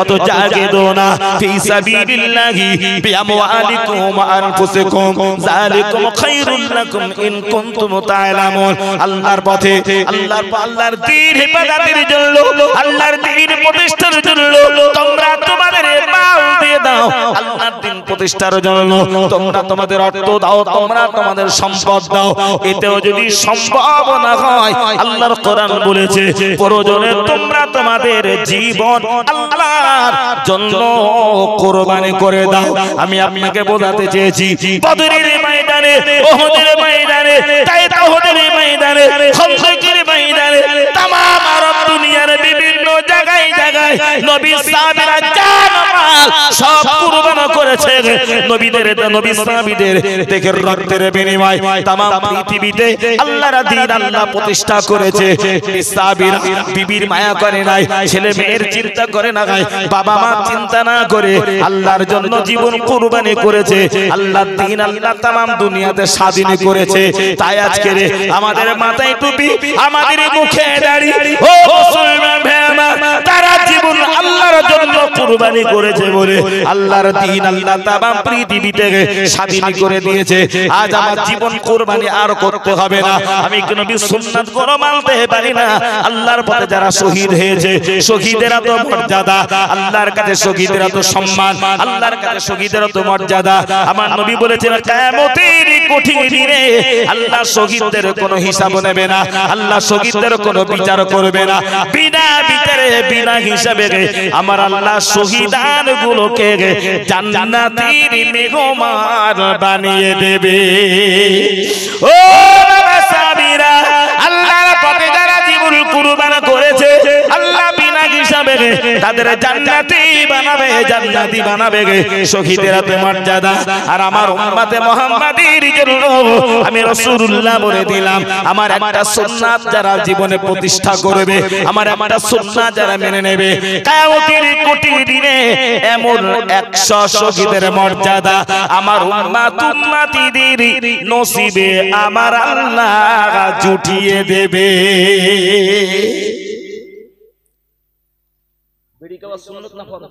অত জাগেদো না ফি সাবিলিল্লাহি বিআমওয়ালিকুম ওয়া আনফুসিকুম যালিকুম খায়রুল লাকুম ইন কুনতুম তা'লামুন। আল্লাহর পথে আল্লাহর দ্বীন হেফাজতের জন্য, আল্লাহর দ্বীন প্রতিষ্ঠার জন্য তোমরা তোমাদের মাল দিয়ে দাও। আল্লাহর দ্বীন প্রতিষ্ঠার জন্য তোমরা তোমাদের অর্থ দাও, তোমরা তোমাদের সম্পদ দাও। এতেও যদি সম্ভব না হয় আল্লাহর কোরআন বলেছে প্রয়োজনে তোমরা তোমাদের জীবন আল্লাহর জন্য কুরবানি করে দাও। আমি আপনাকে বোঝাতে চেয়েছি বদরের ময়দানে, উহুদের ময়দানে, তায়েফের ময়দানে, খন্দকের ময়দানে, तमाम আরব দুনিয়ার বিভিন্ন জায়গায় জায়গায় নবী সাহাবীরা জান মাল সব কুরবান করেছে। নবী সাহাবীদের দেখে রক্তের বিনিময় तमाम পৃথিবীতে আল্লাহর দ্বীন আল্লাহ প্রতিষ্ঠা করেছে। সাহাবীরা বিবির মায়া করে নাই, ছেলে মেয়ের চিন্তা করে না, বাবা মা চিন্তা না করে আল্লাহর জন্য জীবন কুরবানি করেছে। আল্লাহর দ্বীন আল্লাহ तमाम দুনিয়াতে স্বাধীন করেছে। তাই আজকে আমাদের মাথায় টুপি, আমাদের মুখে দাড়ি, ও মুসলমান ভাইরা তারা জীবন আল্লাহর জন্য কুরবানি করেছে বলে আল্লাহর দ্বীন আল্লাহ तमाम পৃথিবীতে স্বাধীন করে দিয়েছে। আজ আমার জীবন কুরবানি আর করতে হবে না। আমি নবীর সুন্নাত গুলো মানতে পারি না। আল্লাহর পথে যারা শহীদ হয়েছে, শহীদের এত মর্যাদা, আল্লাহর কাছে শহীদের এত সম্মান, আল্লাহর কাছে শহীদের এত মর্যাদা। আমার নবী বলেছেন কিয়ামতের কঠিন দিনে আল্লাহ শহীদদের কোনো হিসাব নেবে না, আল্লাহ শহীদদের কোনো বিচার করবে না। বিনা বিচারে বিনা হিসাবে আমার আল্লাহ শহীদান গুলোকে জান্নাতের মেহমান বানিয়ে দেবে। ও বাবা সাহাবীরা, আল্লাহর পথে যারা জীবন কুরবান করেছে আল্লাহ বিনা হিসাবে তাদের জান্নাতি বানাবে, জান্নাতি বানাবে। শহীদের এত মর্যাদা। আর আমার উম্মতে মুহাম্মাদির জন্য আমি রাসূলুল্লাহ বলে দিলাম, আমার একটা সুন্নাত যারা জীবনে প্রতিষ্ঠা করবে, আমার একটা সুন্নাত যারা মেনে নেবে, কিয়ামতের কঠিন দিনে এমন 100 শহীদের মর্যাদা আমার উম্মত উম্মতিদের নসিবে আমার আল্লাহ জুটিয়ে দেবে। বিড়ি খাওয়া সুন্নাত না ফরজ?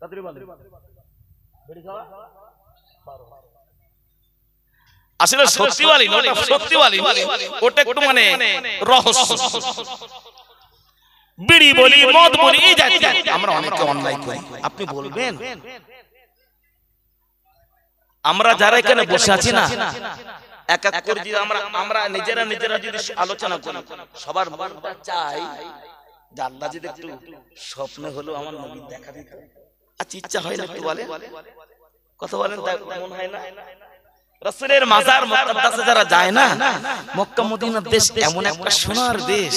তাড়াতাড়ি বলেন। বিড়ি খাওয়া আসলে সত্যি বলি না, ওটা সত্যি বলি, ওটা একটু মানে রহস্য। বিড়ি বলি, মদ বলি, এই জাতীয় আমরা অনেকে অন্যায় করি। আপনি বলবেন আমরা যারা এখানে বসে আছি না, এক এক করে যদি আমরা নিজেরা যদি আলোচনা করি, সবার মনটা চাই যে আল্লাহ যদি একটু স্বপ্নে হলো আমার নবীর দেখা দিত। আচ্ছা ইচ্ছা হয় না একটু বলেন, কথা বলেন, মন হয় না? রাসূলের মাজার মুকদ্দাসে যারা যায় না, মক্কা মদিনার দেশ এমন একটা সোনার দেশ,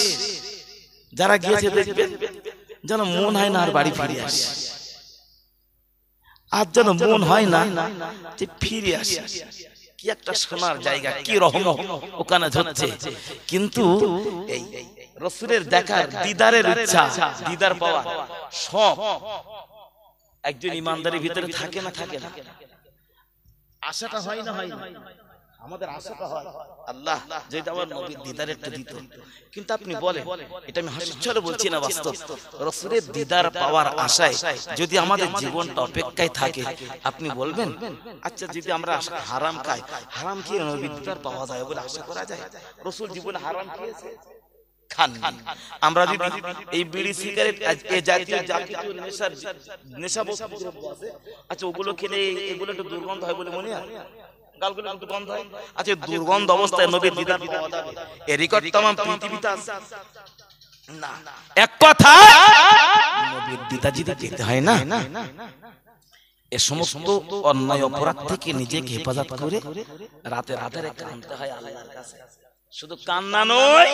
যারা গিয়েছে দেখবেন যেন মন হয় না আর বাড়ি ফিরে আসে। আর যেন মন হয় না যে ফিরে আসি, কি একটা সোনার জায়গা, কি রহমত ওখানে ধরছে। কিন্তু এই রাসূলের দেখার দিদারের ইচ্ছা, দিদার পাওয়া সব একজন ইমানদারের ভিতরে থাকে না, থাকে না? আশাটা হয় না, হয় না? আমাদের আশাটা হয় আল্লাহ যদি আমার নবীর দিদার একটু দিত। কিন্তু আপনি বলেন, এটা আমি হাসির ছলে বলছি না, বাস্তব, রাসূলের দিদার পাওয়ার আশায় যদি আমাদের জীবনটা অপেক্ষায় থাকে, আপনি বলবেন আচ্ছা যদি আমরা হারাম খাই, হারাম খেয়ে নবীর দিদার পাওয়া যায় বলে আশা করা যায়? রাসূল জীবনে হারাম খেয়েছে? খান। আমরা যদি এই বিড়ি সিগারেট এই জাতীয় নেশা বস্তু আছে, আচ্ছা ওগুলো খেলে এগুলো একটু দুর্গন্ধ হয় বলে মনে হয়? গালগুলো একটু গন্ধ হয়। আচ্ছা দুর্গন্ধ অবস্থায় নবীর দিদার পাওয়া যাবে? এই রেকর্ড तमाम পৃথিবীতে আছে না? এক কথা, নবীর দিদার যদি পেতে হয় না, এই সমস্ত অন্যায় অপরাধ থেকে নিজেকে হেফাজত করে রাতে রাতে কাঁদতে হয় আল্লাহর কাছে। শুধু কান্না নয়,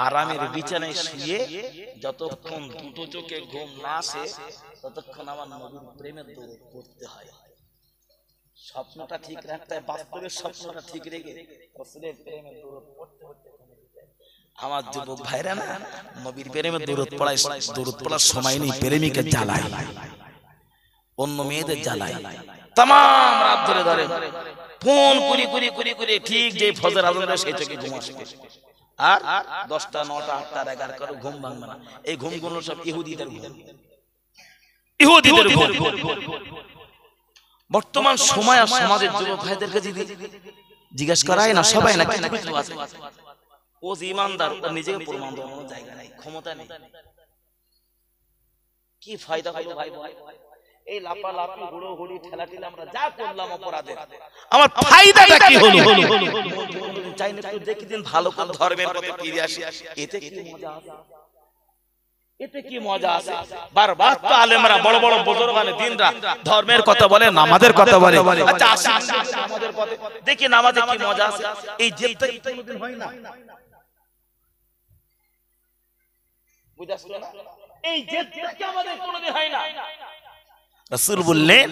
আরামের বিছানায় শুয়ে যতক্ষণ দুটো চোখে ঘুম না আসে ততক্ষণ আমার নবীর প্রেমের দৌড় পড়তে হয়। স্বপ্নটা ঠিক রাখতে হয়, বাস্তবের স্বপ্নটা ঠিক রেখে রাসূলের প্রেমের দৌড় পড়তে পড়তে আমার যুবক ভাইরা না নবীর প্রেমের দৌড় পড়ায়, দৌড় পড়ার সময় নেই, প্রেমিকের জ্বালায়, অন্য মেয়েদের জ্বালায়, तमाम রাত ধরে ধরে ফোন করি করি করি করি ঠিক যে ফজর আজান দেয় সেই থেকে ঘুম আসবে। আর 10টা 9টা 8টা 11 করে ঘুম ভাঙবে না। এই ঘুমগুলো সব ইহুদিদের ঘুম, ইহুদিদের ঘুম। বর্তমান সময় আর সমাজের যুবক ভাইদেরকে যদি জিজ্ঞেস করায় না, সবাই না কিছু কিছু আছে, ও যে ইমানদার ও নিজেকে প্রমাণ দেওয়ার কোনো জায়গা নাই, ক্ষমতা নেই। কি ফায়দা হলো ভাই? এই লাপালাপি হুড়োহুড়ি ঠেলাঠেলি আমরা যা করলাম অপরাধের, আমার ফায়দাটা কি হলো? চাই না একটু দেখি দিন ভালো করে ধর্মের পথে ফিরে আসি, এতে কি মজা আছে? এতে কি মজা আছে? বারবার তো আলেমরা বড় বড় বুজুর্গানে দিনরা ধর্মের কথা বলে, নামাজের কথা বলে, আচ্ছা আসি নামাজের পথে দেখি নামাজে কি মজা আছে। এই জেদটা কোনদিন হয় না, বুঝাছো না? এই জেদটা কি আমাদের কোনদিন হয় না? রাসূল বললেন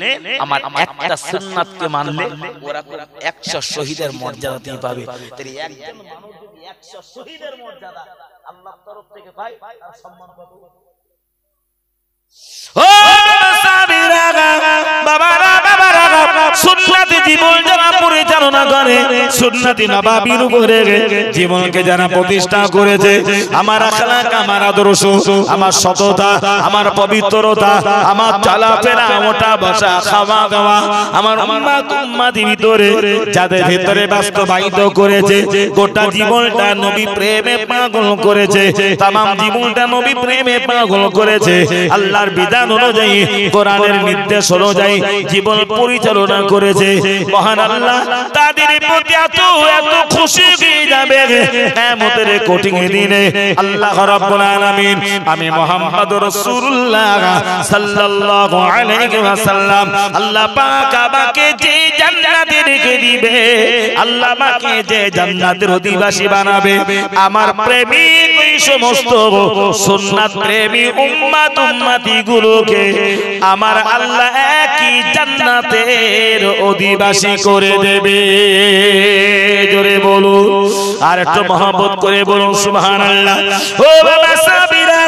আমার একটা সুন্নাতকে মানলে ওরা 100 শহীদের মর্যাদা পাবে। তাই একজন মানুষ যদি 100 শহীদের মর্যাদা আল্লাহর তরফ থেকে পায়, তার সম্মান কত? ও সাবিরা বাবারা বাবারা, সুন্নাতি জীবন যারা পরিচালনা করে, সুন্নাতি নবাবির উপরে জীবনকে যারা প্রতিষ্ঠা করেছে, আমার আখলাক, আমার আদর্শ, আমার সততা, আমার পবিত্রতা, আমার চলাফেরা, ওঠা বসা, খাওয়া দাওয়া, আমার উম্মতের ভিতরে যাদের ভিতরে বাস্তবায়িত করেছে, গোটা জীবনটা নবী প্রেমে পাগল করেছে, तमाम জীবনটা নবী প্রেমে পাগল করেছে, আল্লাহর বিধান অনুযায়ী, কোরআনের নির্দেশ অনুযায়ী জীবন পরিচালনা করেছে, মহান আল্লাহ তাদের প্রতি এত এত খুশি হয়ে যাবে কিয়ামতের কঠিন দিনে। আল্লাহ রাব্বুল আলামিন আমি মুহাম্মদুর রাসূলুল্লাহ সাল্লাল্লাহু আলাইহি ওয়াসাল্লাম আল্লাহ পাক আমাকে যে জান্নাতে রেখে দিবে, আল্লাহ আমাকে যে জান্নাতের অধিবাসী বানাবে, আমার প্রেমিক ওই সমস্ত সুন্নাত প্রেমী উম্মতি গুলোকে আমার আল্লাহ একই জান্নাতের অধিবাসী করে দেবে। জোরে বলুন, আর একটু মহব্বত করে বলুন সুবহানাল্লাহ। ও বাবা সাবিরা,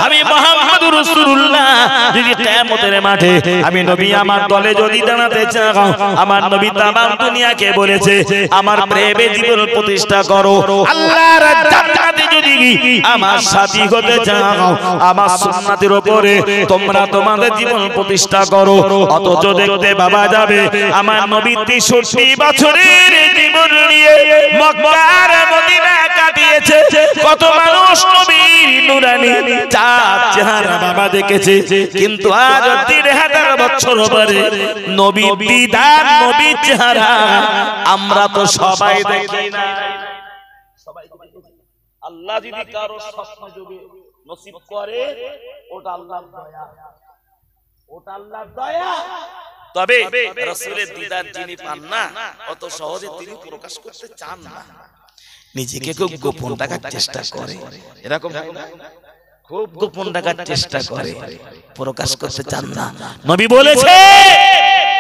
আমি মুহাম্মদুর রাসূলুল্লাহ যদি কিয়ামতের মাঠে আমি নবী আমার দলে যদি দাঁড়াতে চাও, আমার নবী তামাম দুনিয়াকে বলেছে আমার প্রেমে জীবন প্রতিষ্ঠা করো, আল্লাহর জান্নাতে যদি আমার সাথী হতে চাও, আমার সুন্নাতের উপরে তোমরা তোমাদের জীবন প্রতিষ্ঠা করো। অথচ দেখতে বাবা যাবে আমার নবী 63 বছরের জীবন নিয়ে মক্কার মদিনা কাটিয়েছে, কত মানুষ নবীর নুরানি চাঁদ চেহারা বাবা দেখেছে, কিন্তু আজ 3000 বছর পরে নবীর দিদার, নবীর চেহারা আমরা তো সবাই দেখি না। সবাই আল্লাহ যদি কারো স্বপ্ন যোগে নসিব করে, ওটা আল্লাহর দয়া, ওটা আল্লাহর দয়া। তবে রাসূলের দিদার যিনি পান না, অত সহজে তিনি প্রকাশ করতে চান না, নিজেকে খুব গোপন রাখার চেষ্টা করে। এরকম হয় না? খুব গোপন রাখার চেষ্টা করে, প্রকাশ করতে চান না। নবী বলেছে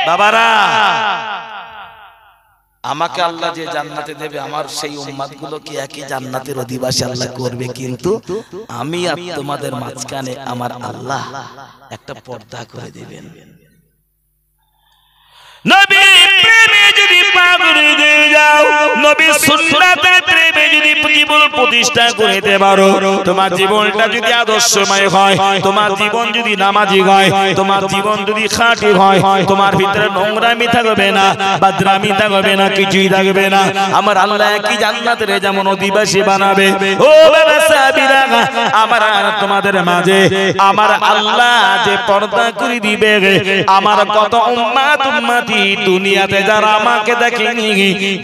বাবারা আমাকে আল্লাহ যে জান্নাতে দেবে আমার সেই উম্মতগুলো কি একই জান্নাতের অধিবাসী আল্লাহ করবে, কিন্তু আমি আর তোমাদের মাঝখানে আমার আল্লাহ একটা পর্দা করে দেবেন। নবী প্রেমে যদি পাগল হয়ে যাও, নবী সুন্নাতের প্রেমে যদি জীবন প্রতিষ্ঠা করতে পারো, তোমার জীবনটা যদি আদর্শময় হয়, তোমার জীবন যদি নামাজি হয়, তোমার জীবন যদি খাঁটি হয়, তোমার ভিতরে নোংরামি থাকবে না, বাদরামি থাকবে না, কিছুই থাকবে না। আমার আল্লাহ কি জান্নাতের যেমন অধিবাসী বানাবে। ও বাবা সাহাবীরা, আমার আর তোমাদের মাঝে আমার আল্লাহ যে পর্দা করে দিবে, আমার কত উম্মত উম্মতি দুনিয়াতে যারা আমাকে দেখেনি,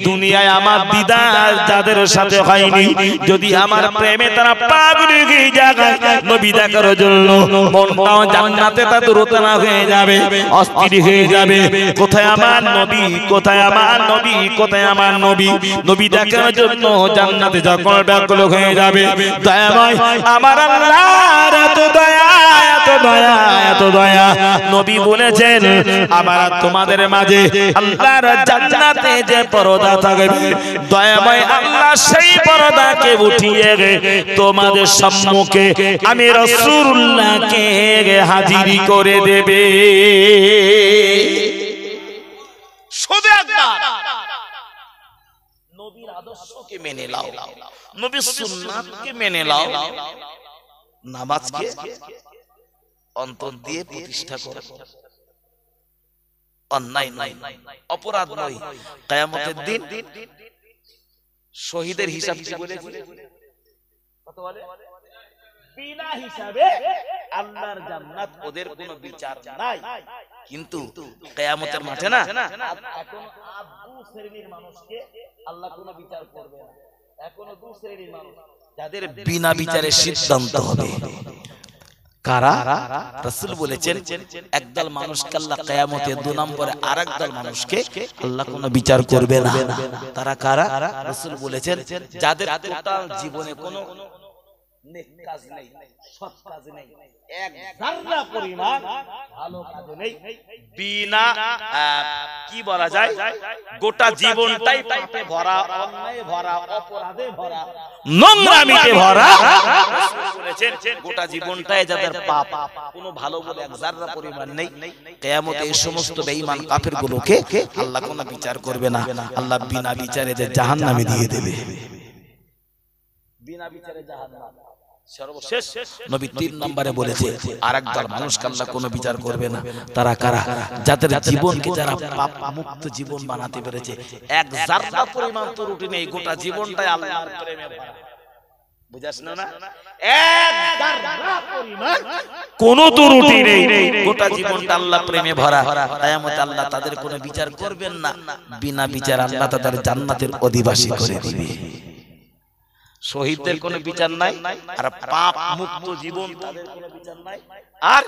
দুনিয়ায় আমার দিদার যাদের সাথে হয়নি, যদি আমার প্রেমে তারা পাগল হয়ে যায়, নবী দেখার জন্য মনটাও জান্নাতে তাদের রোতানা হয়ে যাবে, অস্থির হয়ে যাবে। কোথায় আমার নবী, কোথায় আমার নবী, কোথায় আমার নবী, নবী দেখার জন্য জান্নাতে যখন ব্যাকুল হয়ে যাবে। দয়াময় আমার আল্লাহর এত দয়া, এত দয়া, এত দয়া। নবী বলেছেন আমার তোমাদের মাঝে আল্লাহর জান্নাতে যে পর্দা থাকবে, দয়াময় আল্লাহ সেই পর্দাকে উঠিয়ে তোমাদের সম্মুখে আমি রাসূলুল্লাহকে হাজিরি করে দেবে। শুধু একবার নবীর আদর্শকে মেনে নাও, নবীর সুন্নাতকে মেনে নাও, নামাজকে অন্তর দিয়ে প্রতিষ্ঠা করো। অন্যায় নয়, অপরাধ নয়। কিয়ামতের দিন শহীদের হিসাব কি বলেছে? কত বলে? বিনা হিসাবে আল্লাহর জান্নাত, ওদের কোনো বিচার নাই। কিন্তু কিয়ামতের মাঠে না এখন দু শ্রেণীর মানুষকে আল্লাহ কোনো বিচার করবে না। এখনো দু শ্রেণীর মানুষ যাদের বিনা বিচারে সিদ্ধান্ত হবে। কারা? রাসূল বলেছেন একদল মানুষকে আল্লাহ কিয়ামতে, দুই নম্বরে আরেকদল মানুষকে আল্লাহ কোনো বিচার করবে না। তারা কারা? রাসূল বলেছেন যাদের টোটাল জীবনে কোনো নেক কাজ নেই, সৎ কাজ নেই, এক যারা পরিমাণ ভালো কাজ নেই, বিনা কি বলা যায়, গোটা জীবনটাই পাপে ভরা, অন্যায়ে ভরা, অপরাধে ভরা, নোংরামিতে ভরা। বলেছেন গোটা জীবনটাই যাদের পাপ, কোনো ভালো বলে এক যারা পরিমাণ নেই, কিয়ামতে এই সমস্ত বেঈমান কাফেরগুলোকে আল্লাহ কোনো বিচার করবে না। আল্লাহ বিনা বিচারে যে জাহান্নামে দিয়ে দেবে, বিনা বিচারে জাহান্নাম। সর্বশেষ নবী 3 নম্বরে বলেছে আরেকদল মানুষকে আল্লাহ কোনো বিচার করবে না। তারা কারা? যাদের জীবনকে যারা পাপ মুক্ত জীবন বানাতে পেরেছে, এক যারা পরিমাণ ত্রুটি নেই, গোটা জীবনটাই আল্লাহর প্রেমে ভরা। বুঝাসনা না? এক যারা পরিমাণ কোনো ত্রুটি নেই, গোটা জীবনটা আল্লাহ প্রেমে ভরা। কিয়ামতে আল্লাহ তাদের কোনো বিচার করবেন না, বিনা বিচার আল্লাহ তাদের জান্নাতের অধিবাসী করে দিবে। শহীদদের কোনো বিচার নাই, আর পাপ মুক্ত জীবন তাদের কোনো বিচার নাই, আর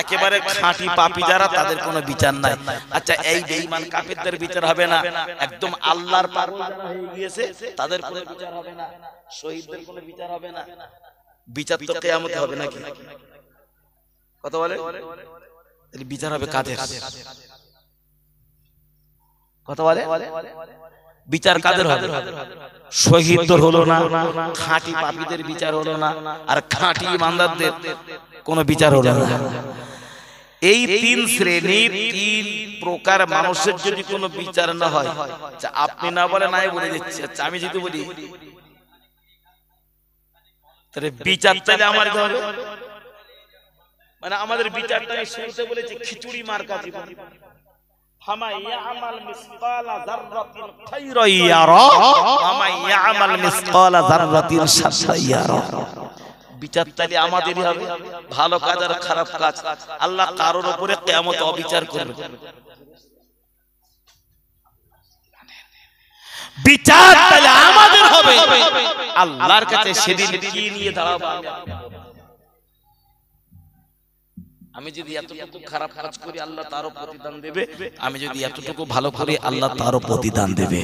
একেবারে খাঁটি পাপী যারা তাদের কোনো বিচার নাই। আচ্ছা, এই বেঈমান কাফেরদের বিচার হবে না, একদম আল্লাহর পাগল যারা হয়ে গিয়েছে তাদের কোনো বিচার হবে না, শহীদদের কোনো বিচার হবে না। বিচার তো কিয়ামতে হবে নাকি? কথা বলে বিচার হবে কাদের? কথা বলে বিচার কাদের হবে? শহীদদের হলো না, খাঁটি পাপীদের বিচার হলো না, আর খাঁটি ইমানদারদের কোনো বিচার হলো না। এই 3 শ্রেণীর 3 প্রকার মানুষের যদি কোনো বিচার না হয়, আপনি না বলে নাই বলে দিচ্ছি, আচ্ছা আমি যদি বলি তাহলে বিচার তাহলে আমার হবে, মানে আমাদের বিচারটা শুনতে বলেছে খিচুড়ি মার্কা জীবন। ফামান ইয়ামাল মিসকালা যাররাতিন খায়রান ইয়ারা ওয়া মান ইয়ামাল মিসকালা যাররাতিন শাররান ইয়ারা। বিচার তাহলে আমাদেরই হবে, ভালো কাজ আর খারাপ কাজ। আল্লাহ কারোর উপরে কিয়ামতে অবিচার করবে। বিচার তাহলে আমাদের হবে, আল্লাহর কাছে সেদিন কি নিয়ে দাঁড়াবো? আমি যদি এতটুকু খারাপ কাজ করি আল্লাহ তারও প্রতিদান দেবে, আমি যদি এতটুকু ভালো করি আল্লাহ তারও প্রতিদান দেবে।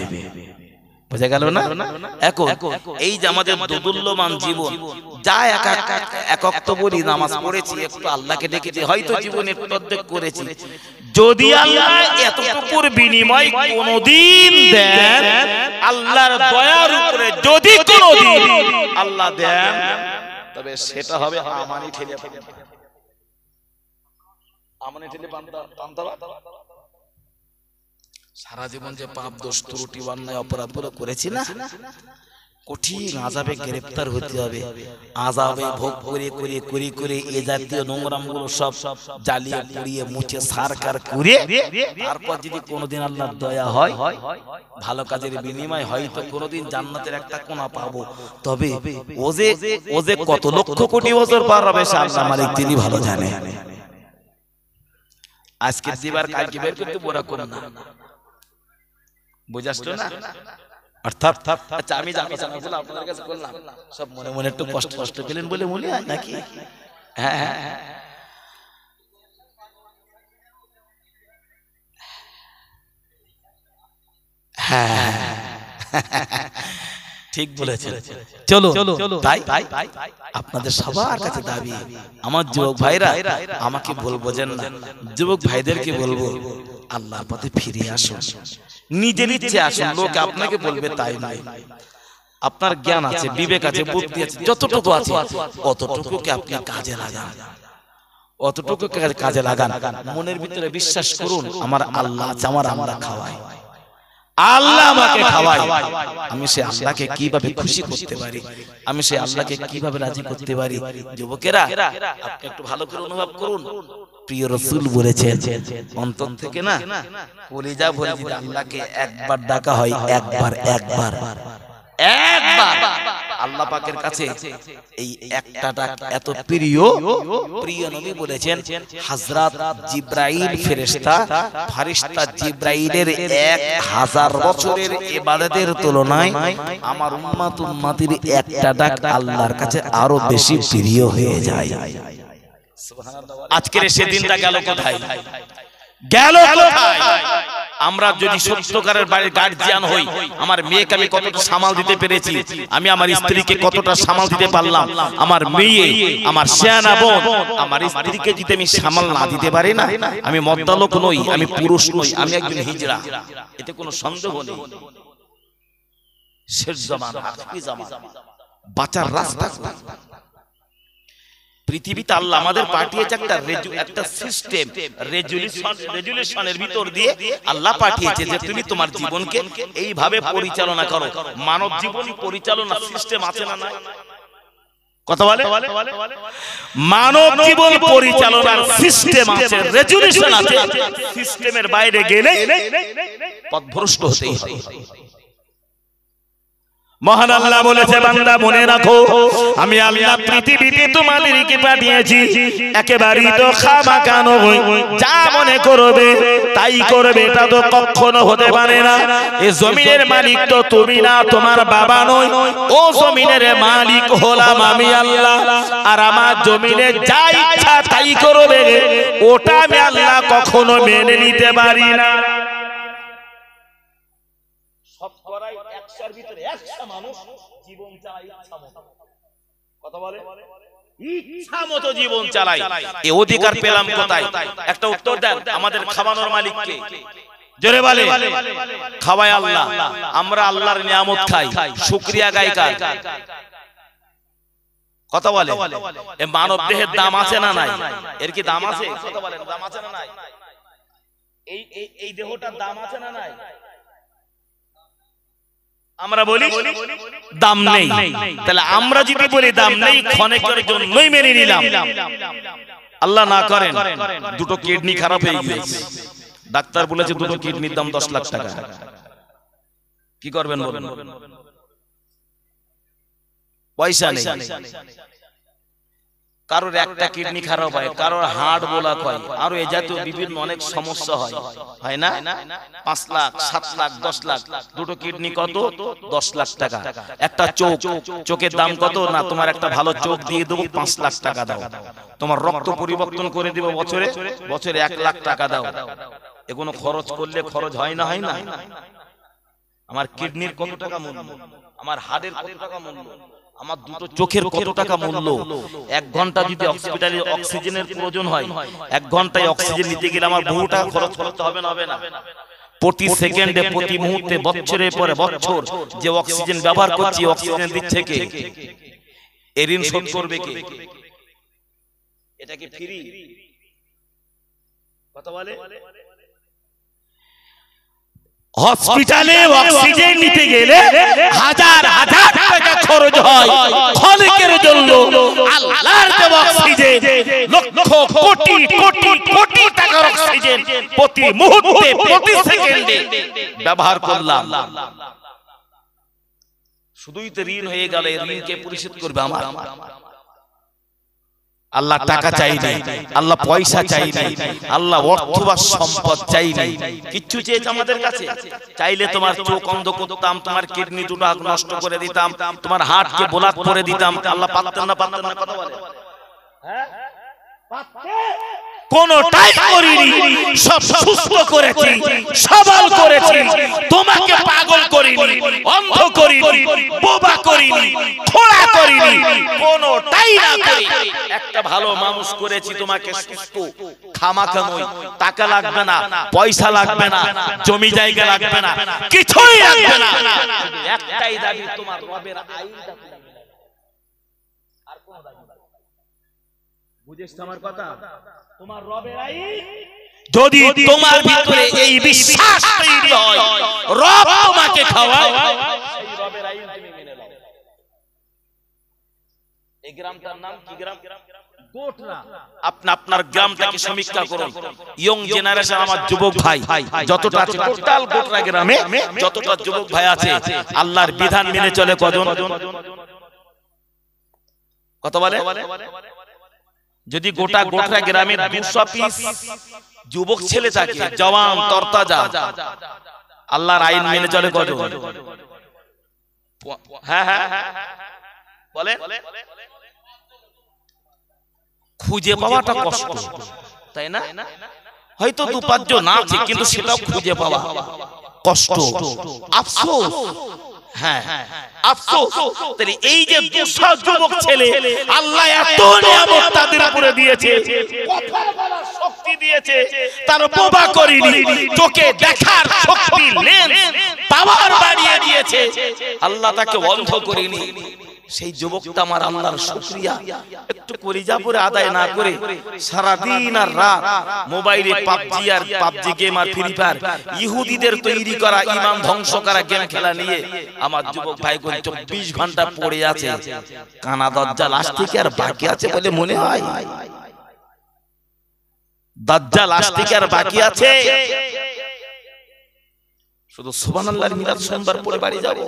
বোঝা গেল না? এখন এই যে আমাদের দুর্মূল্যমান জীবন, যা একক বলি নামাজ পড়েছি, একটু আল্লাহকে ডেকেছি, হয়তো জীবনে অর্ধেক করেছি, যদি আল্লাহ এতটুকুর বিনিময় কোনদিন দেন, আল্লাহর দয়ার উপরে যদি কোনদিন আল্লাহ দেন, তবে সেটা হবে আমানি ঠেলে সারা জীবন যে পাপ দোষ ত্রুটি অন্যায় অপরাধগুলো করেছি না, কঠিন আযাবে গ্রেফতার হতে হবে, আযাবে ভোগ করে করে করে করে এ জাতীয় নোংরামগুলো সব জ্বালিয়ে পুড়িয়ে মুছে সারকার করে, তারপর যদি কোনোদিন আল্লাহর দয়া হয়, ভালো কাজের বিনিময় হয়তো কোনোদিন জান্নাতের একটা কোণা পাবো। তবে ও যে কত লক্ষ কোটি বছর পার হবে সে আল্লাহ মালিক তিনি ভালো জানে। আজকে দিবার কালকে বের করতে বড় কোন না, বুঝাচ্ছ না? অর্থাৎ আচ্ছা আমি যা কথা বললাম আপনাদের কাছে বললাম, সব মনে মনে একটু কষ্ট কষ্ট পেলেন বলে মনে হয় নাকি? হ্যাঁ হ্যাঁ হ্যাঁ ঠিক বলেছেন। চলো তাই আপনাদের সবার কাছে দাবি, আমার যুবক ভাইরা আমাকে বলবো যে না, যুবক ভাইদেরকে বলবো আল্লাহর পথে ফিরে আসুন, নিজের ইচ্ছে আসুন, লোক আপনাকে বলবে তাই নয়। আপনার জ্ঞান আছে, বিবেক আছে, বুদ্ধি আছে, যতটুকু আছে অতটুকুকে আপনি কাজে লাগান, অতটুকু কাজে লাগান। মনের ভিতরে বিশ্বাস করুন আমার আল্লাহ আছে, আমার আমরা খাওয়াই, আল্লাহ আমাকে খাওয়ায়, আমি সে আল্লাহকে কিভাবে খুশি করতে পারি, আমি সে আল্লাহকে কিভাবে রাজি করতে পারি। যুবকেরা আপনি একটু ভালো করে অনুভব করুন, প্রিয় রাসূল বলেছেন অন্তর থেকে না কলিজা ভরে যদি আল্লাহকে একবার ডাকা হয়, একবার আল্লাহ পাকের কাছে এই একটা ডাক এত প্রিয়। প্রিয় নবী বলেছেন হযরত জিবরাইল ফেরেশতা ফেরেশতা জিবরাইলের 1000 বছরের ইবাদতের তুলনায় আমার উম্মতির একটা ডাক আল্লাহর কাছে আরো বেশি প্রিয় হয়ে যায়। আজকের সেদিনটা গেল কোথায়? গেল কোথায়? আমরা যদি সত্যকারের বাড়ির গার্জিয়ান হই, আমার মেয়েকে আমি কতটা সামাল দিতে পেরেছি, আমি আমার স্ত্রীকে কতটা সামাল দিতে পারলাম, আমার মেয়ে আমার শেয়ানা বোন আমার স্ত্রীকে যদি আমি সামাল না দিতে পারি না, আমি মদ্দালোক নই, আমি পুরুষ নই, আমি একজন হিজড়া, এতে কোনো সন্দেহ নেই। শেষ জামানা, আখিরি জামানা, বাঁচার রাস্তা পৃথিবীতে আল্লাহ আমাদের পাঠিয়েছে একটা সিস্টেম, রেজুলেশনের ভিতর দিয়ে আল্লাহ পাঠিয়েছে যে তুমি তোমার জীবনকে এইভাবে পরিচালনা করো। মানব জীবন পরিচালনা সিস্টেম আছে না? কথা বলে মানব জীবন পরিচালনার সিস্টেম আছে, রেজুলেশন আছে। সিস্টেমের বাইরে গেলে পথভ্রষ্ট হতেই হয়। মহান আল্লাহ বলেছে বান্দা মনে রাখো আমি আল্লাহ পৃথিবীতে তোমাদেরকে পাঠিয়েছি একেবারেই তো খামাখা নয়, যা মনে করবে তাই করবে, এটা তো কখনো হতে পারে না। এই জমিনের মালিক তো তুমি না, তোমার বাবা নয়, ও জমিনের মালিক হলাম আমি আল্লাহ। আর আমার জমিনে যা ইচ্ছা তাই করবে, ওটা আমি আল্লাহ কখনো মেনে নিতে পারি না। ইচ্ছা মতো জীবন চালাই, এই অধিকার পেলাম কোথায়? একটা উত্তর দেন, আমাদের খাওয়ানোর মালিককে জোরে বলে খাওয়ায় আল্লাহ, আমরা আল্লাহর নিয়ামত খাই, শুকরিয়া গাই কার? কথা বলে এ মানব দেহের দাম আছে না নাই? এর কি দাম আছে? কথা বলেন দাম আছে না নাই? এই দেহটার দাম আছে না নাই? আমরা বলি দাম নেই, তাহলে আমরা যদি বলি দাম নেই, ক্ষণিকের জন্যই মেনে নিলাম। আল্লাহ না করেন দুটো কিডনি খারাপ হয়ে গিয়েছে, ডাক্তার বলেছে দুটো কিডনির দাম 10 লাখ টাকা, কি করবেন বলেন? পয়সা নেই। কারোর একটা কিডনি খারাপ হয়, কারোর হার্ট ব্লক হয়, আরো এই জাতীয় বিভিন্ন অনেক সমস্যা হয়, হয় না? 5 লাখ 7 লাখ 10 লাখ, দুটো কিডনি কত? 10 লাখ টাকা। একটা চোখের দাম কত? না তোমার একটা ভালো চোখ দিয়ে দেবো 5 লাখ টাকা দাও, তোমার রক্ত পরিবর্তন করে দিব বছরে 1 লাখ টাকা দাও। এগুলো খরচ করলে খরচ হয় না? হয় না? আমার কিডনির কত টাকা মূল্য, আমার হার্টের কত টাকা মূল্য, আমার দুটো চোখের কত টাকা মূল্য। 1 ঘন্টা যদি হসপিটালে অক্সিজেনের প্রয়োজন হয়, 1 ঘন্টায় অক্সিজেন নিতে গেলে আমার বহু টাকা খরচ করতে হবে না হবে না? প্রতি সেকেন্ডে প্রতি মুহূর্তে বছরের পরে বছর যে অক্সিজেন ব্যবহার করছি, অক্সিজেন দিচ্ছে কে? এর ঋণ শোধ করবে কে? এটা কি ফ্রি? কথা বলে হসপিটালে অক্সিজেন নিতে গেলে হাজার হাজার টাকা খরচ হয় ক্ষণিকের জন্য। আল্লাহর দেওয়া অক্সিজেন লক্ষ কোটি কোটি কোটি টাকার অক্সিজেন প্রতি মুহূর্তে প্রতি সেকেন্ডে ব্যবহার করলাম। শুধুই তো ঋণ হয়ে গেল, এই ঋণকে পরিশোধ করবে আমার। আল্লাহ টাকা চাই নাই, আল্লাহ পয়সা চাই নাই, আল্লাহ অর্থ বা সম্পদ চাই নাই, কিচ্ছু চেয়েছে আমাদের কাছে? চাইলে তোমার চোখ অন্ধ করতাম, তোমার কিডনি দুটো নষ্ট করে দিতাম, তোমার হার্টকে ব্লক করে দিতাম। আল্লাহ পারতেন না? পারতেন না? কথা বলে কোনটাই করিনি, সব সুস্থ করেছি, সবল করেছি, তোমাকে পাগল করিনি, অন্ধ করিনি, বোবা করিনি, খোড়া করিনি, কোনটাই না করি একটা ভালো মানুষ করেছি তোমাকে সুস্থ। খামাখা নয়, টাকা লাগবে না, পয়সা লাগবে না, জমি জায়গা লাগবে না, কিছুই লাগবে না, একটাই দাবি তোমার রবের আইনটা। আর কোন দাবি? বুঝেছ আমার কথা? তোমার রবের আইন যদি তোমার ভিতরে এই বিশ্বাস তৈরি হয়, রব তোমাকে খাওয়ায়, সেই রবের আইন তুমি মেনে নাও। এই গ্রামটার নাম কি গ্রাম? গোটরা। আপনি আপনার গ্রামটাকে সমীক্ষা করুন। ইয়ং জেনারেশন, আমার যুবক ভাই যতটা আছে টোটাল গোটরা গ্রামে যতটা যুবক ভাই আছে, আল্লাহর বিধান মেনে চলে কজন? কত বলে? যদি গোটা গোটরা গ্রামের 200 পিস যুবক ছেলে থাকে, জওয়ান তরতাজা, আল্লাহর আইন মেনে চলে কজন? হ্যাঁ হ্যাঁ বলে। খুঁজে পাওয়াটা কষ্ট, তাই না? হয়তো 2-5 জন আছে, কিন্তু সেটাও খুঁজে পাওয়া কষ্ট, আফসোস। হ্যাঁ আফসোস। তাহলে এই যে 200 যুবক ছেলে আল্লাহ এত নিয়ামত তাদের উপরে দিয়েছে, কথা বলার শক্তি দিয়েছে, তার বোবা করিনি, চোখে দেখার শক্তি লেন্স পাওয়ার বাড়িয়ে দিয়েছে, আল্লাহ তাকে অন্ধ করিনি। সেই যুবকটা আমার আল্লাহর শুকরিয়া একটু কলিজাপুরে আদায় না করে সারা দিন আর রাত মোবাইলে পাবজি গেম আর ফ্রি ফায়ার, ইহুদিদের তৈরি করা ইমান ধ্বংস করা গেম খেলা নিয়ে আমার যুবক ভাইগণ 24 ঘন্টা পড়ে আছে। কানা দাজ্জাল আসতে কি আর বাকি আছে বলে মনে হয়? দাজ্জাল আসতে কি আর বাকি আছে? শুধু সুবহানাল্লাহর মিলাদ সোমবার পড়ে বাড়ি যাব।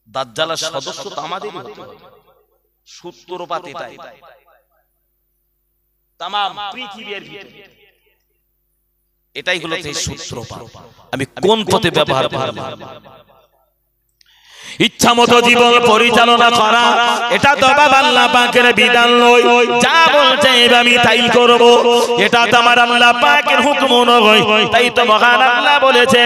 দাজ্জালের সদস্য তো আমাদেরই হতে হবে, সূত্রপাত এটাই। তাম পৃথিবীর ভিতরে এটাই হলো সেই সূত্রপাত। আমি কোন পথে ব্যবহার করব? ইচ্ছা মতো জীবন পরিচালনা করা, এটা তো বাবা আল্লাহ পাকের বিধান নয়। যা বলছে আমি তাই করব, এটা তো আমার আল্লাহ পাকের হুকুম নয়। তাই তো মহান আল্লাহ বলেছে,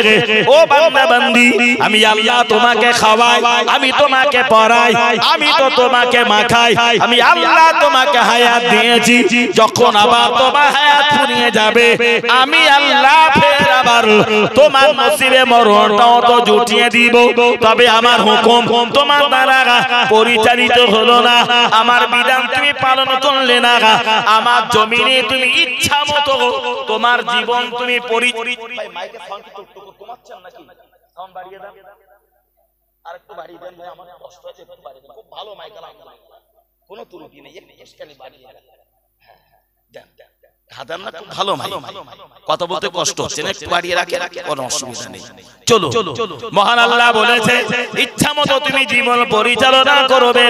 ও বান্দা বান্দি, আমি আল্লাহ তোমাকে খাওয়াই, আমি তোমাকে পড়াই, আমি তো তোমাকে মাখাই, আমি আল্লাহ তোমাকে হায়াত দিয়েছি। যখন আবার তোমার হায়াত ফুরিয়ে যাবে, আমি আল্লাহ ফের আবার তোমার নসিবে মরণটাও তো জুটিয়ে দিব। তবে আমার হুকুম তোমার দ্বারা পরিচালিত হলো না, আমার বিধান তুমি পালন করলে না, আমার জমিনে তুমি ইচ্ছা মতো তোমার জীবন তুমি কথা বলতে কষ্ট হচ্ছে না, একটু বাড়িয়ে রাখে, কোনো অসুবিধা নেই। চলো, মহান আল্লাহ বলেছে ইচ্ছা মতো তুমি জীবন পরিচালনা করবে,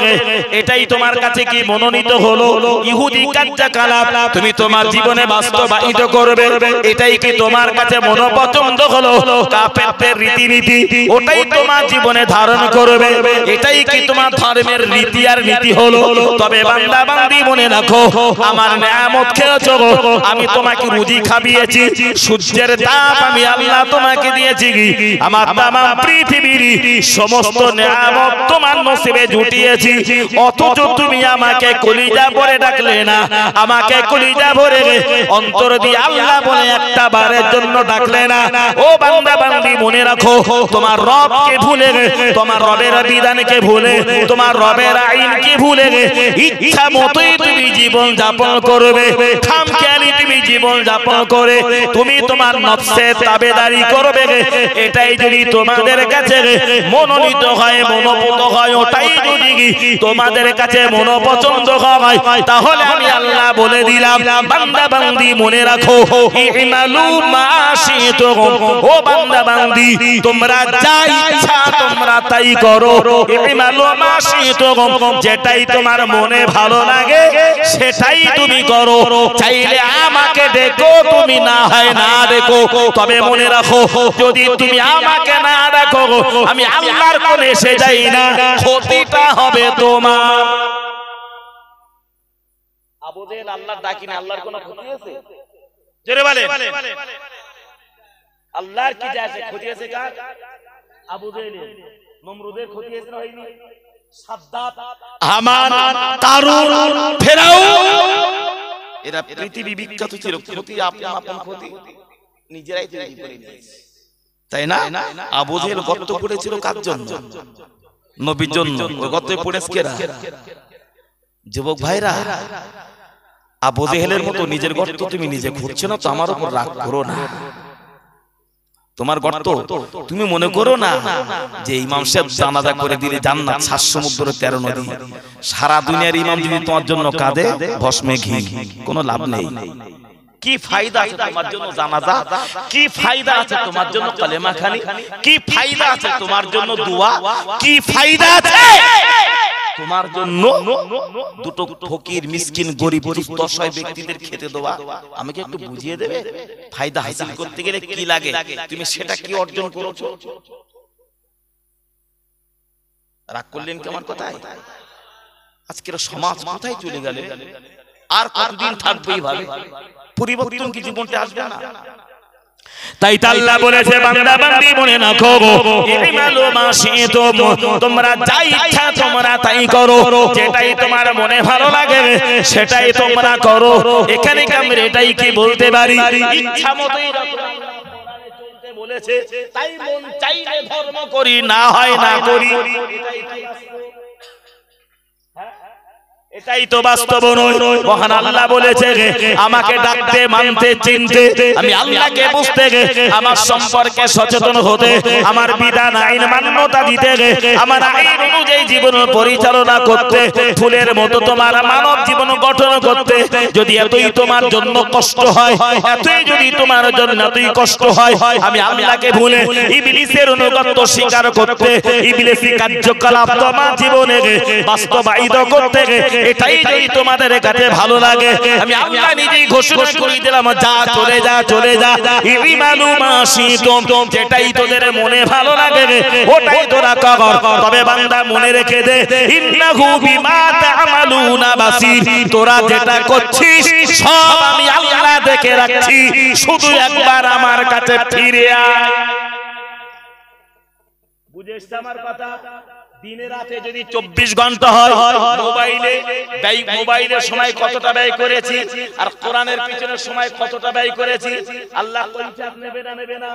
এটাই তোমার কাছে কি মনোনীত হলো? ইহুদি কার্যকলাপ তুমি তোমার জীবনে বাস্তবায়িত করবে, এটাই কি তোমার কাছে মনোপছন্দ হলো? কাফেরদের রীতিনীতি ওটাই তোমার জীবনে ধারণ করবে, এটাই কি তোমার ধর্মের রীতি আর নীতি হলো? তবে বান্দা বান্দি মনে রাখো, আমার নিয়ামত খেয়েছো, আমি তোমাকে রুজি খাবিয়েছি, সূর্যের তাপ আমি আল্লাহ তোমাকে দিয়েছি, আমার তামাম পৃথিবীর সমস্ত নিয়ামত তোমার নসিবে জুটিয়েছি, অথচ তুমি আমাকে কলিজা ভরে ডাকলে না, আমাকে কলিজা ভরে অন্তর দিয়ে আল্লাহ বলে একটা বারের জন্য ডাকলে না। ও বান্দা বান্দি মনে রাখো, তোমার রবকে ভুলে, তোমার রবের বিধানকে ভুলে, তোমার রবের আইনকে ভুলে ইচ্ছা মতোই তুমি জীবন যাপন করবে, খামখেয়ালি তুমি জীবন যাপন করে তুমি তোমার নফসের তাবেদারি করবে। এটাই যদি তোমাদের কাছে মনোনীত হয়, মনোপুত হয়, ওটাই যদি তোমাদের কাছে মনোপছন্দ হয়, তাহলে আমি আল্লাহ বলে দিলাম, বান্দা বান্দি মনে রাখো, ইমালু মা শিতুম, ও বান্দা বান্দি তোমরা যা ইচ্ছা তোমরা তাই করো, ইমালু মা শিতুম, যেটাই তোমার মনে ভালো লাগে সেটাই তুমি করো, চাইলে আমাকে দেখো, তুমি না হয় না দেখো, তবে মনে রাখো যদি তুমি আমাকে না দেখো আমি আল্লাহর কোণে এসে যাই না, ক্ষতিটা হবে তোমার। আবু জেহেল আল্লাহর ডাকি না, আল্লাহর কোনো ক্ষতি আছে? জোরে বলে আল্লাহর কি যায়, ক্ষতি আছে কার? আবু জেহেল, নমরুদের ক্ষতি হয়েছে না হয়নি? সাদ্দাত, হামান, কারুন, ফেরাউন, এরা পৃথিবী বিখ্যাত ছিল ক্ষতি, আপন আপন ক্ষতি নিজেরাই তৈরি করে নিয়েছে, তাই না? আবু জেহেল গর্ত করেছিল কার জন্য? নবীর জন্য। ওই গর্তে পড়েছে কেরা? যুবক ভাইরা, আবু জেহেলের মতো নিজের গর্ত তুমি নিজে খুঁড়ছো না তো আমার উপর রাগ করো না। তোমার গর্ত তুমি মনে করো না যে ইমাম সাহেব জানাজা করে দিলে জান্নাত 7 সমুদ্র 13 নদী, সারা দুনিয়ার ইমাম যদি তোমার জন্য কাঁদে ভস্মে ঘি, কোনো লাভ নেই। কি ফায়দা আছে তোমার জন্য জানাজা? কি ফায়দা আছে তোমার জন্য কালেমা খানি? কি ফায়দা আছে তোমার জন্য দোয়া? কি ফায়দা আছে তোমার জন্য দুটো ফকির মিসকিন গরিব দশয় ব্যক্তিদের খেতে দেওয়া? আমাকে একটু বুঝিয়ে দেবে ফায়দা হাসিল করতে গেলে কি লাগে, তুমি সেটা কি অর্জন করেছো? রাগ করলেন কি আমার কথায়? আজকের সমাজ কোথায় চলে গেল? আর কতদিন থাকবে এইভাবে? পরিবর্তন কি জীবনটা আসবে না? তাই তো আল্লাহ বলেছে, বান্দা বান্দি মনে রাখো, ইমালু মা শিতুম, তোমরা যা ইচ্ছা তোমরা তাই করো, যেটাই তোমার মনে ভালো লাগে সেটাই তোমরা করো। এখানে কি আমরা এটাই কি বলতে পারি? ইচ্ছা মতোই চলতে বলেছে, তাই মন চাইলে ধর্ম করি, না হয় না করি, এটাই তো বাস্তব নয়। মহান আল্লাহ বলেছে, আমাকে ডাকতে, মানতে, চিনতে, আমি আল্লাহকে বুঝতে, আমার সম্পর্কে সচেতন হতে, আমার বিধান আইন মান্যতা দিতে, আমার আইন অনুযায়ী জীবন পরিচালনা করতে, ফুলের মতো তোমার মানব জীবন গঠন করতে যদি এতই তোমার জন্য কষ্ট হয়, এতই যদি তোমার জন্য এতই কষ্ট হয়, আমি আল্লাহকে ভুলে ইবলিসের অনুগত স্বীকার করতে, ইবলিসি কার্যকলাপ তোমার জীবনে বাস্তবায়িত করতে, এটাই যদি তোমাদের কাছে ভালো লাগে, আমি আল্লাহ নিজেই ঘোষণা করে দিলাম, যা চলে যা, চলে যা, ইমালু মা শিতুম, যেটাই তোদের মনে ভালো লাগে ওটাই তোরা কর। তবে বান্দা মনে রেখে দে, ইন্নাহু বিমা তা'মালুনা বাসীর, তোরা যেটা করছিস সব আমি আল্লাহ দেখে রাখছি, শুধু একবার আমার কাছে ফিরে আয়। বুঝেছ আমার কথা? দিনে রাতে যদি 24 ঘন্টা হয়, মোবাইলের সময় কতটা ব্যয় করেছি, আর কোরআনের পিছনের সময় কতটা ব্যয় করেছি, আল্লাহ পরিচয় নেবে না নেবে না?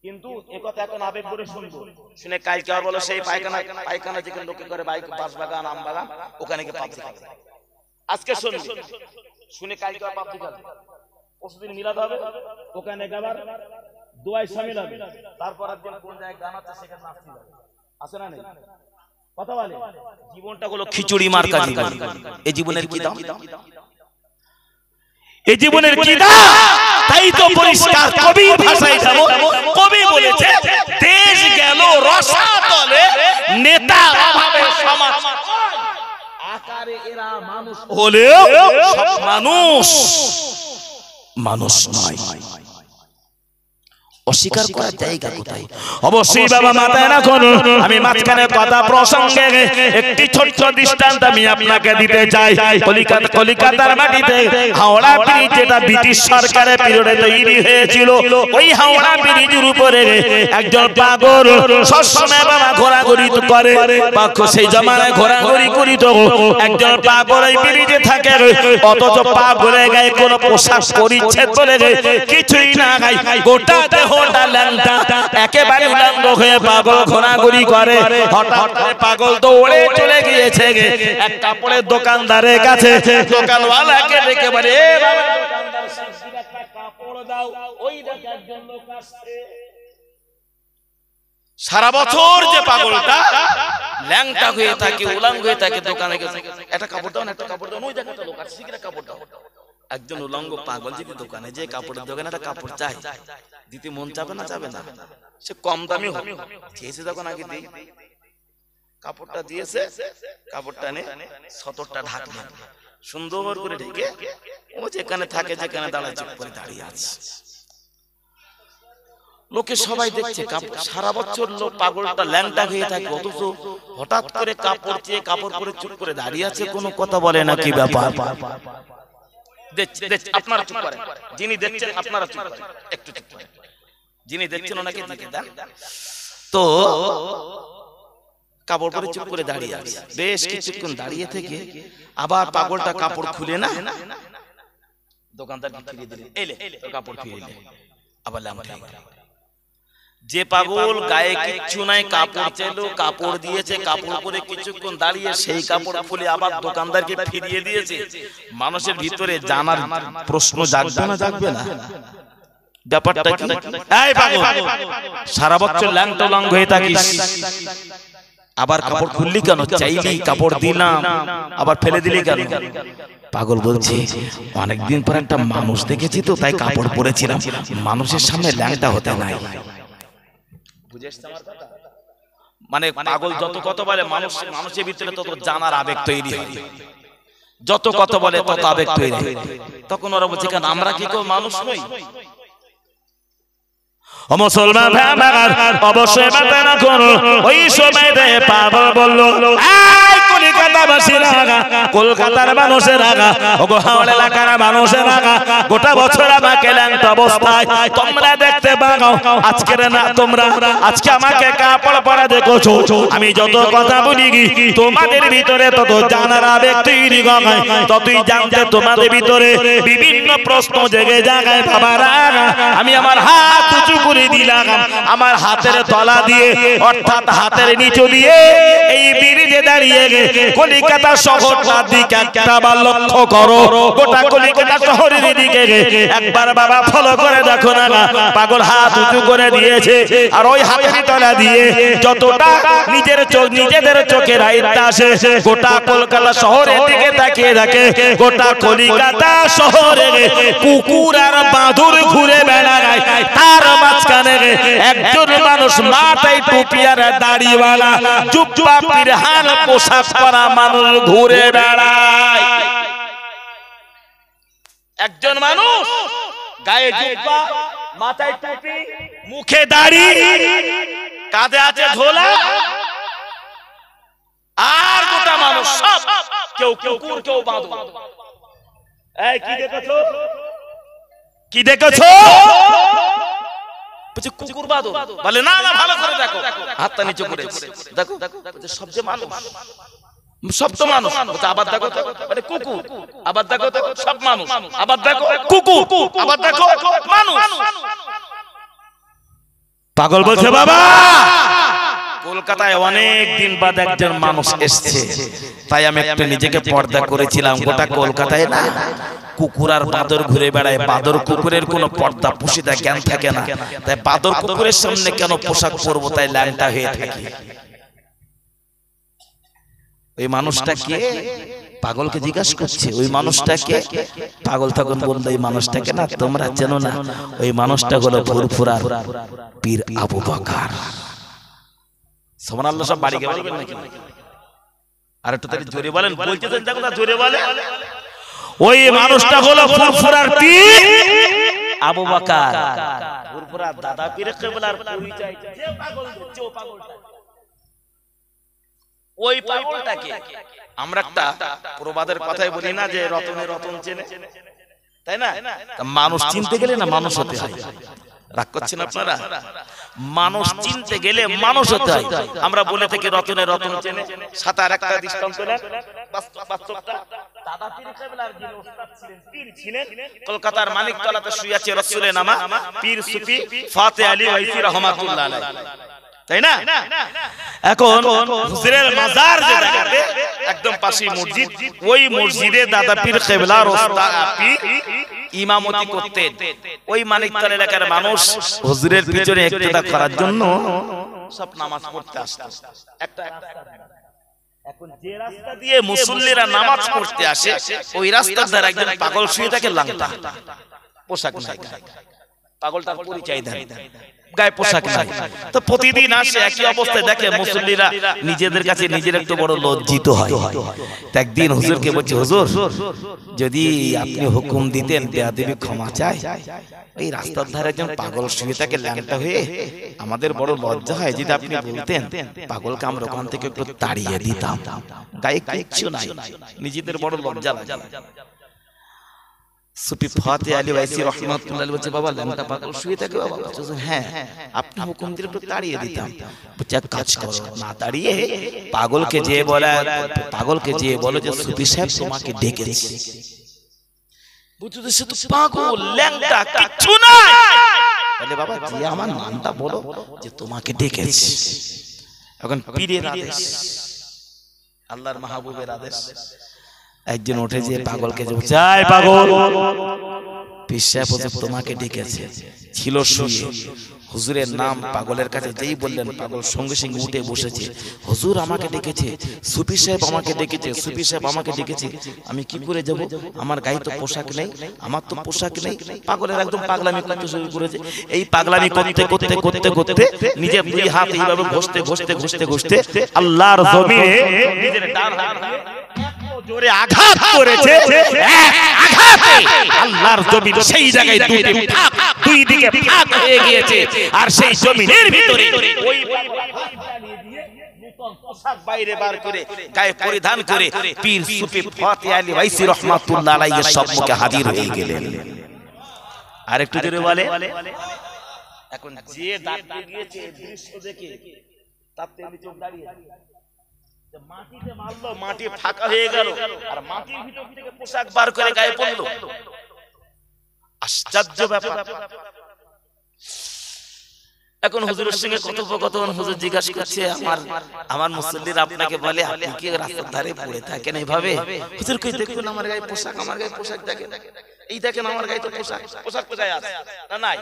কিন্তু একথা এখন আবেগ করে শুনবো, শুনে কালকে আর বলো সেই পায়খানা যেখানে লোকে করে বাইক, বাস বাগান, আম বাগান, ওখানে গিয়ে পাবজি খাবে। আজকে শুনবি, শুনে কালকে আর পাবজি খাবে, পরশুদিন মিলাদ হবে, ওখানে গাবার দোয়ায় শামিল হবে, তারপর একদিন কোন জায়গায় গান আছে সেখানে নাচতে যাবে। আছে না নেই? কথা বলে জীবনটা হলো খিচুড়ি মার্কা জীবন। এই জীবনের কি দাম? এই জীবনের কি দাম? তাই তো পরিষ্কার কবির ভাষায় যাব, কবি বলেছে, দেশ গেল রসাতলে, নেতা অভাবে সমাজ, আকারে এরা মানুষ হলেও মানুষ মানুষ নয়। অস্বীকার করার জায়গা কোথায়? অবশ্যই বাবা মাথায় রাখুন, আমি মাঝখানে কথা প্রসঙ্গে একটি ছোট্ট দৃষ্টান্ত আমি আপনাকে দিতে চাই। কলিকাতার মাটিতে হাওড়া ব্রিজ, যেটা ব্রিটিশ সরকারের পিরিয়ডে তৈরি হয়েছিল, ওই হাওড়া ব্রিজের উপরে একজন পাগল সবসময় বাবা ঘোরাঘুরি করে। সেই জমানায় ঘোরাঘুরি করিত একজন পাগল এই ব্রিজে থাকে, অথচ পাগলের গায়ে কোনো পোশাক পরিচ্ছেদ বলে কিছুই না, গায়ে গোটা দেহটা ল্যাংটা, একেবারে উলঙ্গ হয়ে পাগল ঘোরাঘুরি করে। হঠাৎ করে পাগল দৌড়ে চলে গিয়েছে এক কাপড়ের দোকানদারের কাছে। দোকানওয়ালাকে ডেকে বলে, এ বাবা দোকানদার, একটা কাপড় দাও। ওই দেখার জন্য কাছে সারা বছর যে পাগলটা ল্যাংটা হয়ে থাকে, উলঙ্গ হয়ে থাকে, দোকানে গেছে, একটা কাপড় দাও না, একটা কাপড় দাও। ওই দেখাটা লোক আছে, শিখে কাপড় দাও। একজন উলঙ্গ পাগল যদি দোকানে যে কাপড়ের দোকানে একটা কাপড় চাই, দিতে মন চাবে না? চাবে না? সে কম দামি হবে, খেয়েছে যখন আগে দিই, কাপড়টা দিয়েছে, কাপড়টা নে সতরটা ঢাকলেন, সুন্দর করে ঢেকে ও যেখানে থাকে, যেখানে দাঁড়ায় চুপ করে দাঁড়িয়ে আছে। লোকে সবাই দেখছে, সারা বছর লোক পাগলটা ল্যাংটা হয়ে থাকে, অথচ হঠাৎ করে কাপড় চেয়ে কাপড় পরে চুপ করে দাঁড়িয়ে আছে, কোনো কথা বলে না। কি ব্যাপার? আপনারা চুপ করেন, যিনি দেখছেন আপনারা চুপ করেন, একটু চুপ করেন, যিনি দেখছেন ওনাকে দিকে দেন। তো কাপড় পরে চুপ করে দাঁড়িয়ে আছে, বেশ কিছুক্ষণ দাঁড়িয়ে থেকে আবার পাগলটা কাপড় খুলে না, দোকানদারকে ফিরিয়ে দিলেন, এলে কাপড় ফিরিয়ে দিলেন, আবার ল্যাংটা। যে পাগল গায়ে কিচ্ছু নাই, কাপড় চাইলো, কাপড় দিয়েছে, কাপড় পরে কিছুক্ষণ দাঁড়িয়ে সেই কাপড় খুলে আবার দোকানদারকে ফিরিয়ে দিয়েছে, মানুষের ভিতরে জানার প্রশ্ন জাগবে না? জাগবে না? ব্যাপারটা কি? এই পাগল, সারা বছর ল্যাংটা উলঙ্গ হয়ে থাকিস, আবার কাপড় খুললি কেন? চাইলি, কাপড় দিলাম, আবার ফেলে দিলি কেন? পাগল বলছে, অনেকদিন পর একটা মানুষ দেখেছি তো, তাই কাপড় পরেছিলাম, মানুষের সামনে ল্যাংটা হতে নাই। মানে পাগল যত কথা বলে, মানুষের ভিতরে তত জানার আবেগ তৈরি হয়, যত কথা বলে তত আবেগ তৈরি হয়। তখন ওরা বলছে, কেন আমরা কি কেউ মানুষ নই? মুসলমান অবশ্যই মাথায় রাখুন, ওই সময়তে পাগল বলল, কলকাতার মানুষের আগা, হাওড়া এলাকার মানুষের আগা, গোটা বছর আমাকে ল্যাংটা অবস্থায় তোমরা দেখতে পাও, আজকের না তোমরা আজকে আমাকে কাপড় পরা দেখছো, আমি যত কথা বলি তোমাদের ভিতরে তত জানার আবেগ তৈরি হয়, ততই জানতে তোমাদের ভিতরে বিভিন্ন প্রশ্ন জেগে জায়গায় বাবারা। আমি আমার হাত উঁচু করে দিলাম, আমার হাতের তলা দিয়ে অর্থাৎ হাতের নিচু দিয়ে এই ব্রিজে দাঁড়িয়ে কলিকাতা শহরটার দিকে একবার লক্ষ্য করো, গোটা কলিকাতা শহরের দিকে একবার বাবা ফলো করে দেখো না। পাগল হাত উঁচু করে দিয়েছে, আর ওই হাতের তলা দিয়ে যতটা নিজেদের চোখের আইতা আসে, গোটা কলকাতা শহরের দিকে তাকিয়ে দেখে গোটা কলিকাতা শহরে কুকুর আর বাঁদর ঘুরে বেড়ায়, তার মাঝখানে একজন মানুষ মাথায় টুপি আর দাড়িওয়ালা জুব্বা পিরহান পোশাক পরা মানুষ ঘুরে বেড়ায়। একজন মানুষ গায়ে জুব্বা, মাথায় টুপি, মুখে দাড়ি, কাঁধে আছে ঝোলা, আর গোটা মানুষ সব কেউ কুকুর, কেউ বাঁদর। এই কি দেখেছো? কি দেখেছো? কুকুর বাঁদর বলে, না না ভালো করে দেখো, হাতটা নিচে করে দেখো, সব যে মানুষ, সব তো মানুষ। আবার দেখো মানে কুকুর, আবার দেখো সব মানুষ, আবার দেখো কুকুর, আবার দেখো মানুষ। পাগল বলছে, বাবা কলকাতায় অনেক দিন বাদ একজন মানুষ এসছে, তাই আমি একটু নিজেকে পর্দা করেছিলাম। গোটা কলকাতায় না কুকুর আর বাঁদর ঘুরে বেড়ায়, বাঁদর কুকুরের কোনো পর্দা পুষিদা জ্ঞান থাকে না, তাই বাঁদর কুকুরের সামনে কেন পোশাক পরবো, তাই ল্যাংটা হয়ে থাকি। ওই মানুষটা কে? পাগলকে জিজ্ঞাসা করছে, ওই মানুষটা কে? পাগল তখন বলল, এই মানুষটাকে না তোমরা চেনো না, ওই মানুষটা হলো ফুরফুরার পীর আবু বকর। সুবহানাল্লাহ। সব বাড়ি গিয়ে বলবেন নাকি? আর একটু তাহলে জোরে বলেন, বলতেছেন দেখো না, জোরে বলেন। ওই মানুষটা হলো ফুরফুরার পীর আবু বকর পুরপুরা দাদা পীর কিবলার পরিচয় যে পাগল যে পাগলটা ওই পাগলটাকে আমরা একটা প্রবাদের কথাই বলি না যে রতনে রতন চেনে, তাই না? মানুষ চিনতে গেলে না মানুষ হতে হয়। রাগ করছেন আপনারা? মানুষ চিনতে গেলে মানুষ হতে হয়। আমরা বলে থাকি রতনে রতন চেনে। সাতার একটা দৃষ্টান্ত নেন বাস্তবটা। দাদা পীর কিবলার যিনি ওস্তাদ ছিলেন, পীর ছিলেন, কলকাতার মানিকতলাতে শুয়ে আছে রাসূলের নামা পীর সুফি ফাতে আলী ওয়াইসি রাহমাতুল্লাহ আলাইহি, তাই না? এখন হুজুরের মাজার যে জায়গাতে একদম পাশে মসজিদ, ওই মসজিদে দাদা পীর কিবলার ওস্তাদ পীর ইমামতি করতেন। ওই মানিকতলা এলাকার মানুষ হুজুরের পিছনে ইক্তেদা করার জন্য সব নামাজ পড়তে আসতো। একটা এখন যে রাস্তা দিয়ে মুসল্লিরা নামাজ পড়তে আসে, ওই রাস্তার ধারে একজন পাগল শুয়ে থাকে, লাংটা, পোশাক নাই, পাগলটার পরিচয় দেয়, গায়ে পোশাক নাই। তো প্রতিদিন আসে, একই অবস্থায় দেখে মুসল্লিরা নিজেদের কাছে নিজের একটু বড় লজ্জিত হয়। একদিন হুজুরকে বলছে, হুজুর যদি আপনি হুকুম দিতেন বেয়াদবি ক্ষমা চাই, এই রাস্তার ধারে একজন পাগল শুয়ে থাকে ল্যাংটা হয়ে, আমাদের বড় লজ্জা হয়, যদি আপনি বলতেন পাগলকে আমরা ওখান থেকে একটু তাড়িয়ে দিতাম। গায়ে কিচ্ছু নাই, নিজেদের বড় লজ্জা লাগে। সুফি ফাতে আলী ওয়াইসি রাহমাতুল্লাহ আলাইহি বলছে, বাবা ল্যাংটা পাগল শুয়ে থাকে বাবা? বলছে হ্যাঁ, আপনি হুকুম দিলে একটু তাড়িয়ে দিতাম। বলছে এক কাজ করো, না তাড়িয়ে পাগলকে যে বলো যে সুফি সাহেব তোমাকে ডেকেছে। বুঝতে সে তো পাগল ল্যাংটা, কিচ্ছু না। বলে বাবা যে আমার নামটা বলো যে তোমাকে ডেকেছে। এখন পীরের আদেশ, আল্লাহর মাহবুবের আদেশ। একজন উঠে যে পাগলকে যায়, পাগল পীর সাহেব তোমাকে ডেকেছে। ছিল শুয়ে, হুজুরের নাম পাগলের কাছে যেই বললেন, পাগল সঙ্গে সঙ্গে উঠে বসেছে। হুজুর আমাকে ডেকেছে, সুফি সাহেব আমাকে ডেকেছে, সুফি সাহেব আমাকে ডেকেছে, আমি কি করে যাব? আমার গায়ে তো পোশাক নেই, আমার তো পোশাক নেই। পাগলের একদম পাগলামি করতে শুরু করেছে। এই পাগলামি করতে করতে করতে করতে নিজের দুই হাত এইভাবে ঘষতে ঘষতে ঘষতে ঘষতে আল্লাহর জমিনে নিজের ডান হাত জোরে আঘাত করেছে। আঘাতে আল্লাহর জমিন সেই জায়গায় দুই দিকে ফাঁক হয়ে গিয়েছে, আর সেই জমিনের ভিতরে ওই পোশাক বাইরে বার করে গায়ে পরিধান করে পীর সুফি ফাতে আলী ওয়াইসি রাহমাতুল্লাহ আলাইহির সম্মুখে হাজির হয়ে গেলেন। আরেকটু জোরে বলে। এখন যে ডাকতে গিয়েছে দৃশ্য দেখে তার তেমনি চোখ দাঁড়িয়ে, মাটিতে মারলো, মাটি ফাঁকা হয়ে গেল, আর মাটির ভিতর থেকে পোশাক বার করে গায়ে পড়লো। আশ্চর্য ব্যাপার। এখন হুজুরের সঙ্গে কথোপকথন, হুজুর জিজ্ঞাসা করছে, আমার মুসল্লিরা আপনাকে বলে আপনি কি রাস্তার ধারে পড়ে থাকেন এইভাবে? হুজুর কই দেখুন আমার গায়ে পোশাক, আমার গায়ে পোশাক দেখেন, এই দেখেন আমার গায়ে তো পোশাক, পোশাক কোথায় আছে? না নাই।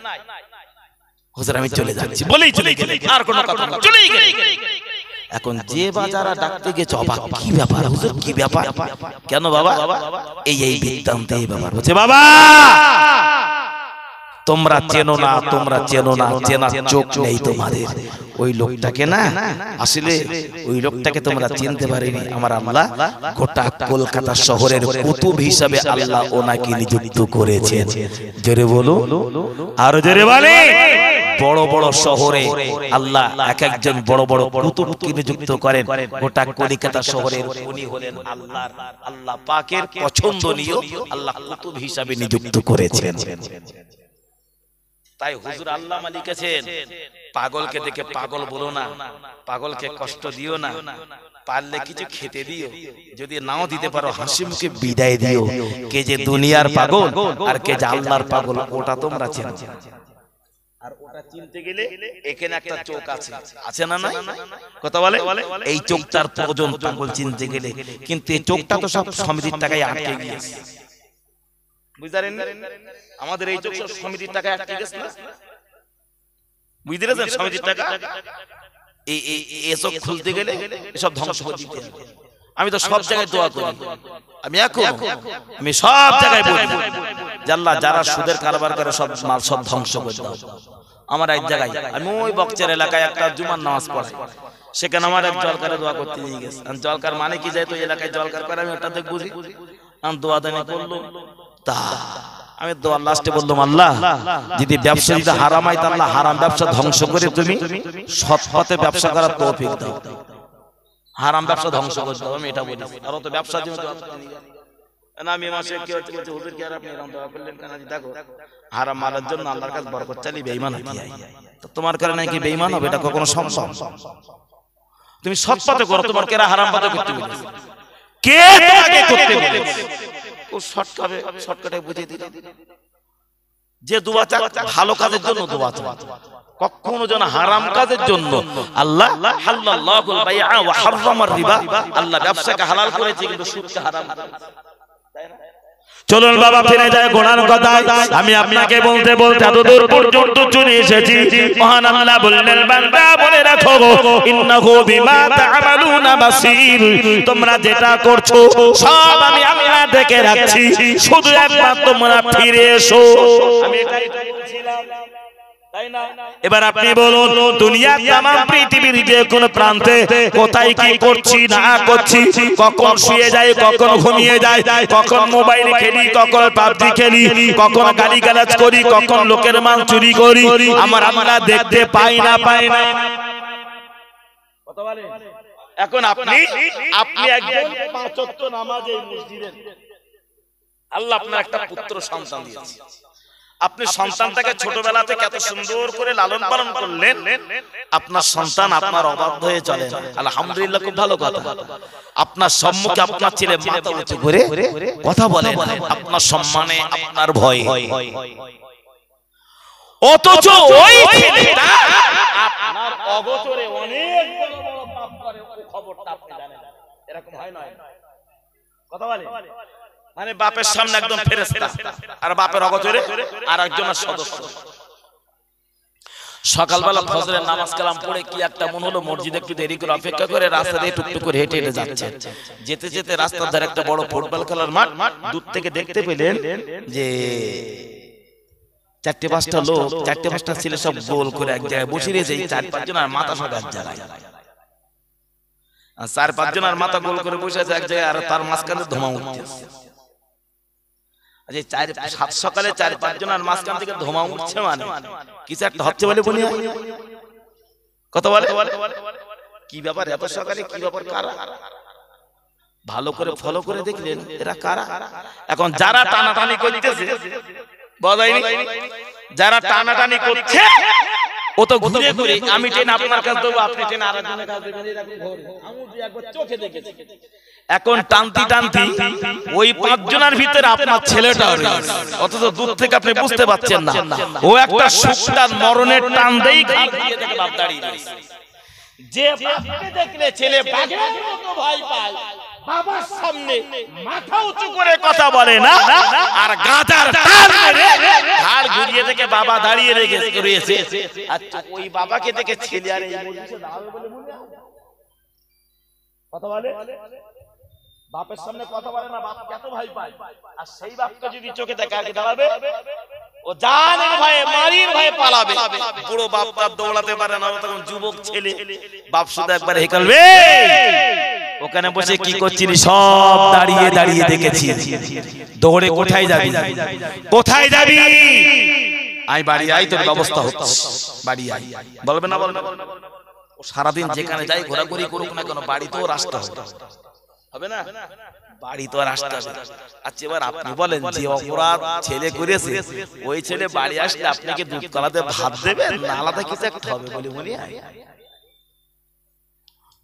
হুজুর আমি চলে যাচ্ছি বলেই চলে গেলেন, আর কোনো কথা না, চলেই গেলেন। এখন যে বাজারা ডাকতে গেছে অবাক, কি ব্যাপার হুজুর, কি ব্যাপার? কেন বাবা? এই বৃত্তান্ত, এই ব্যাপার। বলছে বাবা তোমরা চেনো না, তোমরা চেনো না, চেনার চোখ নেই তোমাদের। ওই লোকটাকে না, আসলে ওই লোকটাকে তোমরা চিনতে পারিনি। আমার আল্লাহ গোটা কলকাতা শহরের কুতুব হিসাবে আল্লাহ ওনাকে নিযুক্ত করেছেন। জোরে বলো, আরো জোরে বলে। বড় বড় শহরে আল্লাহ এক একজন বড় বড় কুতুবকে নিযুক্ত করেন। গোটা কলকাতা শহরের উনি হলেন আল্লাহ পাকের পছন্দনীয়, আল্লাহ কুতুব হিসাবে নিযুক্ত করেছেন। তাই হুজুর আল্লামা লিখেছেন, পাগলকে দেখে পাগল বলো না, পাগলকে কষ্ট দিও না, পারলে কিছু খেতে দিও, যদি নাও দিতে পারো হাসি মুখে বিদায় দিও। কে যে দুনিয়ার পাগল আর কে যে আল্লাহর পাগল, ওটা তোমরা চেনো। আর ওটা চিনতে গেলে এখানে একটা চোখ আছে, আছে না? না কথা বলে, এই চোখটার প্রয়োজন পাগল চিনতে গেলে। কিন্তু এই চোখটা তো সব সমিতির টাকায় আটকে গিয়েছে, বুঝলেন? আমাদের এই চোখ সমিতির টাকায় আটকে গেছে না, বুঝতে পেরেছেন? সমিতির টাকা এই চোখ খুলতে গেলে সব ধ্বংস করে দিতে হবে। আমি তো সব জায়গায় দোয়া করি, আমি সব জায়গায় বলি যে আল্লাহ যারা সুদের কারবার করে সব মাল সব ধ্বংস করে দাও। আমার এক জায়গায়, আমি ওই বকচার এলাকায় একটা জুমার নামাজ পড়াই, সেখানে আমার এক জলকারে দোয়া করতে নিয়ে গেছে। জলকার মানে কি, যায় তো এলাকায় জলকার করে, আমি ওটাতে বুঝি। আমি দোয়া দানি করলো, তা আমি দোয়া লাস্টে বললাম আল্লাহ যদি ব্যবসা যদি হারাম হয় তাহলে হারাম ব্যবসা ধ্বংস করে তুমি সৎ পথে ব্যবসা করার তৌফিক দাও। হারাম ব্যবসা ধ্বংস করে দাও, আমি এটা বলি। আর তো ব্যবসার জন্য না আমি মাসে কি হচ্ছে বলছে হুজুর কি আর আপনি এরকম দোয়া করলেন কেন? দেখো হারাম মালের জন্য আল্লাহর কাছে বরকত চাইলে বেঈমান হতে হয়। তো তোমার কারণে কি বেঈমান হবে? এটা কখনো সম্ভব? তুমি সৎ পথে করো, তোমার কেরা হারাম পথে করতে বলেছে? কে তোমাকে করতে বলেছে? ও শর্টকাটে বুঝিয়ে দিল যে দোয়া চাক ভালো কাজের জন্য দোয়া চাক, কখনো যেন হারাম কাজের জন্য। আল্লাহ হালাল্লাহুল বাইআ ওয়া হারামার রিবা, আল্লাহ ব্যবসাকে হালাল করেছে কিন্তু সুদকে হারাম করেছে। চলুন বাবা ফিরে যায় গোনার কথায়। আমি আপনাকে বলতে বলতে এতদূর পর্যন্ত চলে এসেছি। মহান আল্লাহ বললেন বান্দা বলে রাখো ইন্নাহু বিমা তা'মালুনা বাসীর, তোমরা যেটা করছো সব আমি আল্লাহ দেখে রাখছি, শুধু একবার তোমরা ফিরে এসো। আমি এটাই বলছিলাম, তাই না? এবার আপনি বলুন দুনিয়ার তাম পৃথিবীর যে কোন প্রান্তে কোথায় কি করছি না করছি, কখন শুয়ে যাই, কখন ঘুমিয়ে যাই, কখন মোবাইল খেলি, কখন পাবজি খেলি, কখন গালিগালাজ করি, কখন লোকের মাল চুরি করি, আমার আমরা দেখতে পাই না। কথা বলেন। এখন আপনি একজন পাঁচ ওয়াক্ত নামাজে মসজিদে, আল্লাহ আপনার একটা পুত্র সন্তান দিয়েছে। আপনি সন্তানটাকে ছোটবেলা থেকে এত সুন্দর করে লালন পালন করলেন, আপনার সন্তান আপনার অবাধ্য হয়ে চলে, আলহামদুলিল্লাহ, খুব ভালো কথা। আপনার সম্মুখে আপনার ছেলে মাথা উঁচু করে কথা বলে, আপনার সম্মানে, আপনার ভয়, অথচ ওই ছেলেটা আপনার অগোচরে অনেক বড় বড় পাপ করে, ওই খবরটা আপনি জানেন। এরকম হয় না? কথা বলে মানে বাপের সামনে একদম ফেরেশতা আর বাপের অগোচরে আরেকজনের সদস্য। সকালবেলা ফজরের নামাজ কালাম পড়ে কি একটা মন হলো, মসজিদে একটু দেরি করে অপেক্ষা করে রাস্তা দিয়ে টুকটুক করে হেঁটে হেঁটে যাচ্ছে। যেতে যেতে রাস্তার ধারে একটা বড় ফুটবল খেলার মাঠ, দূর থেকে দেখতে পেলেন যে 4-5টা লোক, 4-5টা ছেলে সব গোল করে এক জায়গায় বসে রয়েছে। 4-5 জনের মাথা সব এক জায়গায়, 4-5 জনের মাথা গোল করে বসে আছে এক জায়গায়, আর তার মাঝখানে ধোঁয়া উঠছে। সাত সকালে 4-5 জনের মাঝখান থেকে ধোঁয়া উঠছে, মানে কিছু একটা হচ্ছে বলে বলি। কথা বলে কি ব্যাপার এত সকালে, কি ব্যাপার, কারা? ভালো করে ফলো করে দেখলেন এরা কারা। এখন যারা টানাটানি করতেছে, বজায়নি যারা টানাটানি করছে, ও তো ঘুরে ঘুরে আমি ট্রেন আপনার কাছে দেবো, আপনি ট্রেন আরেকজনের কাছে দেবেন, একবার চোখে দেখেছি। এখন টানতি টানতি ওই 5 জনের ভিতরে আপনার ছেলেটা, অথচ দূর থেকে আপনি বুঝতে পারছেন না, ও একটা শুকতার মরণের টান দেই বাপ দাঁড়িয়ে রয়েছে। যে বাপকে দেখলে ছেলে বাঘের মতো ভয় পায়, বাবার সামনে মাথা উঁচু করে কথা বলে না, আর গাজার টান মেরে ঘাড় ঘুরিয়ে থেকে বাবা দাঁড়িয়ে রয়েছে। আচ্ছা ওই বাবাকে দেখে ছেলে আর এই মজলিসে দাঁড়াবে বলে মনে হয়? কথা বলে বাপের সামনে কথা বলে না, বাপ কত ভয় পায়। আর সেই বাপকে যদি চোখে দেখে আগে দাঁড়াবে, ও জানের ভয়ে, মারির ভয়ে পালাবে। পুরো বাপ তার দৌড়াতে পারে না, তখন যুবক ছেলে বাপ শুধু একবার হেকালবে, ওখানে বসে কি করছিস, সব দাঁড়িয়ে দাঁড়িয়ে দেখেছি, দৌড়ে কোথায় যাবি, কোথায় যাবি, আই বাড়ি আই, তোর ব্যবস্থা হচ্ছে, বাড়ি আই, বলবে না? বলবে ও সারাদিন যেখানে যাই ঘোরাঘুরি করুক না কেন, বাড়িতেও রাস্তা হবে না, বাড়ি তো আর আসতে হবে। আচ্ছা এবার আপনি বলেন, যে অপরাধ ছেলে করেছে, ওই ছেলে বাড়ি আসলে আপনাকে দুধ কলাতে ভাত দেবে না আলাদা কিছু একটা হবে বলে মনে হয়?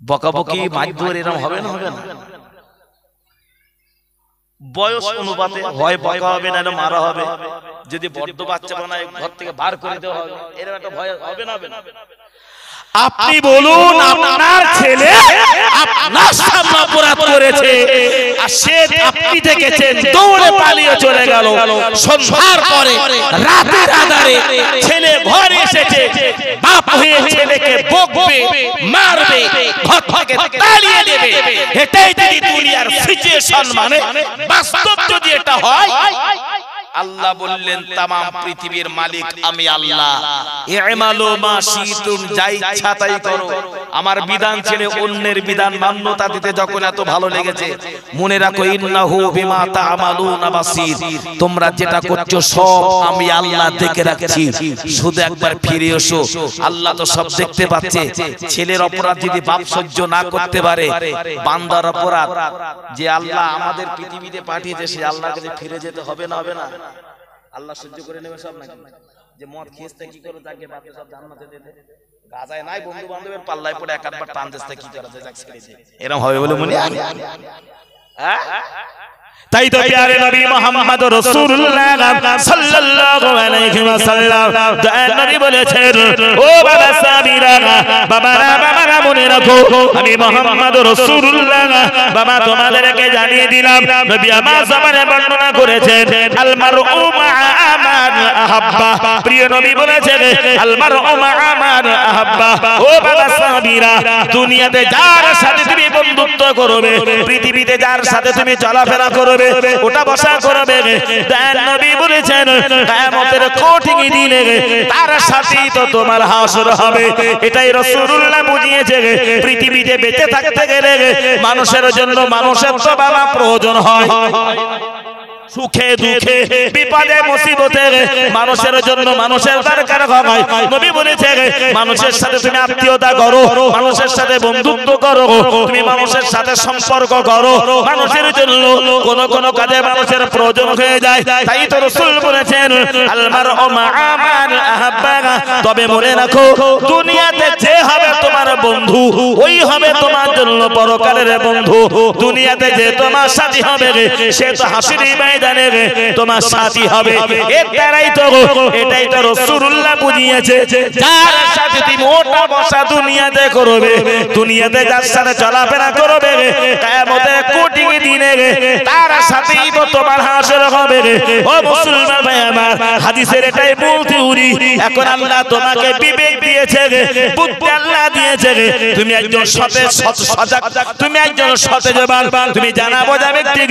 বকাবকি মারধর এরকম হবে না? হবে না? বয়স অনুপাতে হয় বকা হবে না মারা হবে। যদি বড্ড বাচ্চা বানায় ঘর থেকে বার করে দেওয়া হবে, এরকম একটা ভয় হবে না? হবে না? আপনি বলুন, আপনার ছেলে আপনার সামনে অপরাধ করেছে, আর সে আপনি দেখেছেন দৌড়ে পালিয়ে চলে গেল। সন্ধ্যার পরে রাতের আঁধারে ছেলে ঘরে এসেছে, বাপ হয়ে ছেলেকে বকবে, মারবে, ঘর থেকে তাড়িয়ে দেবে। এটাই যদি দুনিয়ার সিচুয়েশন, মানে বাস্তব যদি এটা হয়, আল্লাহ বললেন তামাম পৃথিবীর মালিক আমি আল্লাহ, ইমালু মা শিতুম, যা ইচ্ছা তাই করো, আমার বিধান ছেড়ে অন্যের বিধান মান্যতা দিতে যখন এত ভালো লেগেছে, মনে রাখো ইন্নাহু বিমা তা'মালুনা বাসীর, তোমরা যেটা করছো সব আমি আল্লাহ দেখে রাখছি, শুধু একবার ফিরে এসো। আল্লাহ তো সব দেখতে পাচ্ছে। ছেলের অপরাধ যদি বাপ সহ্য না করতে পারে, বান্দার অপরাধ যে আল্লাহ আমাদের পৃথিবীতে পাঠিয়েছে, সে আল্লাহর কাছে ফিরে যেতে হবে না? হবে না? আল্লাহ সহ্য করে নেবে সব নাকি? যে মদ খেয়েছে কি করে তাকে বাপে সব জান্নাতে দিতে, গাজায় নাই বন্ধু বান্ধবের পাল্লায় পড়ে এক আধবার টান দিতে কি করা যায়, এরকম হবে বলে মনে হয়? হ্যাঁ, তাই তো প্যারে নবী মুহাম্মদ রাসূলুল্লাহ সাল্লাল্লাহু আলাইহি ওয়াসাল্লাম দয়ার নবী বলেছেন, ও বাবা সাবিরা, বাবারা মনে রাখো আমি মুহাম্মদ রাসূলুল্লাহ বাবা তোমাদেরকে জানিয়ে দিলাম। নবী আমার জামানে বর্ণনা করেছেন আল মারউ মা'a মান আহাব্বা, প্রিয় নবী বলেছেন আল মারউ মা'a মান আহাব্বা। ও বাবা সাবিরা, দুনিয়াতে যার সাথে তুমি বন্ধুত্ব করবে, পৃথিবীতে যার সাথে তুমি চলাফেরা করবে, ওটা বসা করবে, দয়ার নবী বলেছেন কিয়ামতের কঠিন দিনে তার সাথেই তো তোমার হাসর হবে। এটাই রাসূলুল্লাহ বুঝিয়েছে। পৃথিবীতে বেঁচে থাকতে গেলে মানুষের জন্য মানুষের তো বাবা প্রয়োজন হয়, সুখে দুঃখে বিপদে মুসিবতে মানুষের জন্য মানুষের দরকার হয়। নবী বলেছে মানুষের সাথে তুমি আত্মীয়তা করো, মানুষের সাথে বন্ধুত্ব করো, তুমি মানুষের সাথে সম্পর্ক করো, মানুষের জন্য কোন কোন কাজে মানুষের প্রয়োজন হয়ে যায়। তাই তো রাসূল বলেছেন আল মারউ মা'a মান আহাব্বা। তবে মনে রাখো দুনিয়াতে যে হবে তোমার বন্ধু, ওই হবে তোমার জন্য পরকালের বন্ধু। দুনিয়াতে যে তোমার সাথী হবে, সে তো হাসির ময়দানে তোমার সাথী হবে। এটাই তো রাসূলুল্লাহ বুঝিয়েছে। যার সাথে তুমি ওঠা বসা দুনিয়াতে করবে, দুনিয়াতে যার সাথে চলাফেরা করবে, কিয়ামতের কঠিন দিনে তার সাথেই তো তোমার হাসর হবে। ও মুসলমান ভাই আমার, হাদিসের এটাই মূল থিওরি। এখন আল্লাহ তোমাকে বিবেক দিয়েছে, বুদ্ধি আল্লাহ দিয়েছে, তুমি একজন সতেজ তুমি একজন সতেজবান, তুমি জানা বোঝা ব্যক্তি।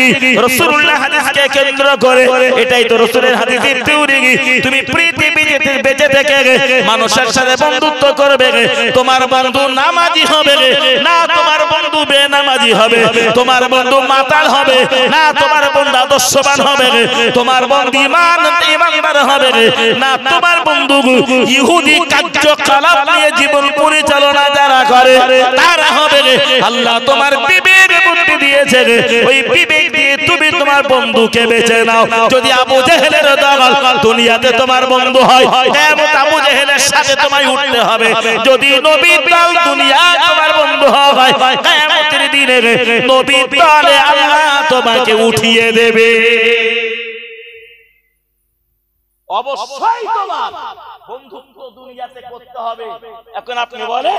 রাসূলুল্লাহ হাদিসকে কেন্দ্র করে, এটাই তো রাসূলের হাদিসের থিওরি। তুমি পৃথিবীতে বেঁচে থেকে মানুষের সাথে বন্ধুত্ব করবে, তোমার বন্ধু নামাজি হবে না তোমার বন্ধু বেনামাজি হবে, তোমার বন্ধু মাতাল হবে না তোমার বন্ধু আদর্শবান হবে, তোমার বন্ধু ইমানদার হবে না তোমার বন্ধু ইহুদি কার্যকলাপ নিয়ে জীবন পরিচালনা যারা করে তারা হবে। আল্লাহ তোমার বিবেক বুদ্ধি দিয়েছে, ওই বিবেক দিয়ে তুমি তোমার বন্ধুকে বেছে নাও। যদি আবু জেহেলের দল দুনিয়াতে তোমার বন্ধু হয়, কিয়ামত আবু জেহেলের সাথে তোমায় উঠতে হবে। যদি নবীর দল দুনিয়া তোমার বন্ধু হয়, কিয়ামতের দিনে নবীর দলে আল্লাহ তোমাকে উঠিয়ে দেবে। অবশ্যই তোমার বন্ধুত্ব দুনিয়াতে করতে হবে। এখন আপনি বলেন,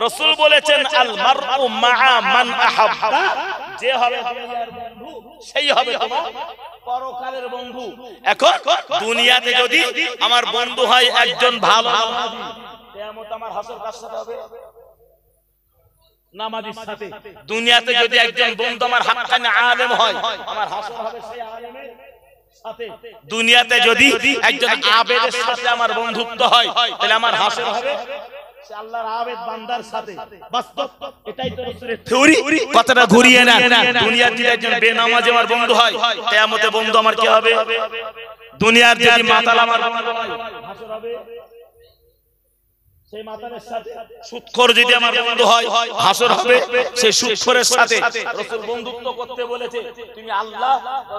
রাসূল বলেছেন আল মারউ মা'a মান আহাব্বা, যে হবে দুনিয়ার বন্ধু সেই হবে তোমার পরকালের বন্ধু। এখন দুনিয়াতে যদি আমার বন্ধু হয় একজন ভালো নামাজি, কিয়ামত আমার হাসর কার সাথে হবে? নামাজির সাথে। দুনিয়াতে যদি একজন বন্ধু আমার হাক্কানি আলেম হয়, আমার হাসর হবে সেই আলেমের সাথে। দুনিয়াতে যদি একজন আবেদের সাথে আমার বন্ধুত্ব হয়, তাহলে আমার হাসর হবে আল্লাহর আবেদ বান্দার সাথে। বাস্তব এটাই তো রাসূলের থিওরি। কথাটা ঘুরিয়ে না। দুনিয়ার যদি একজন বেনামাজি আমার বন্ধু হয়, কিয়ামতে বন্ধু আমার কি হবে? দুনিয়ার যদি মাতাল আমার বন্ধু হয়, হাসর হবে সেই মাতালের সাথে। সুদখোর যদি আমার বন্ধু হয়, হাসর হবে সেই সুদখোরের সাথে। রাসূল বন্ধুত্ব করতে বলেছে, তুমি আল্লাহ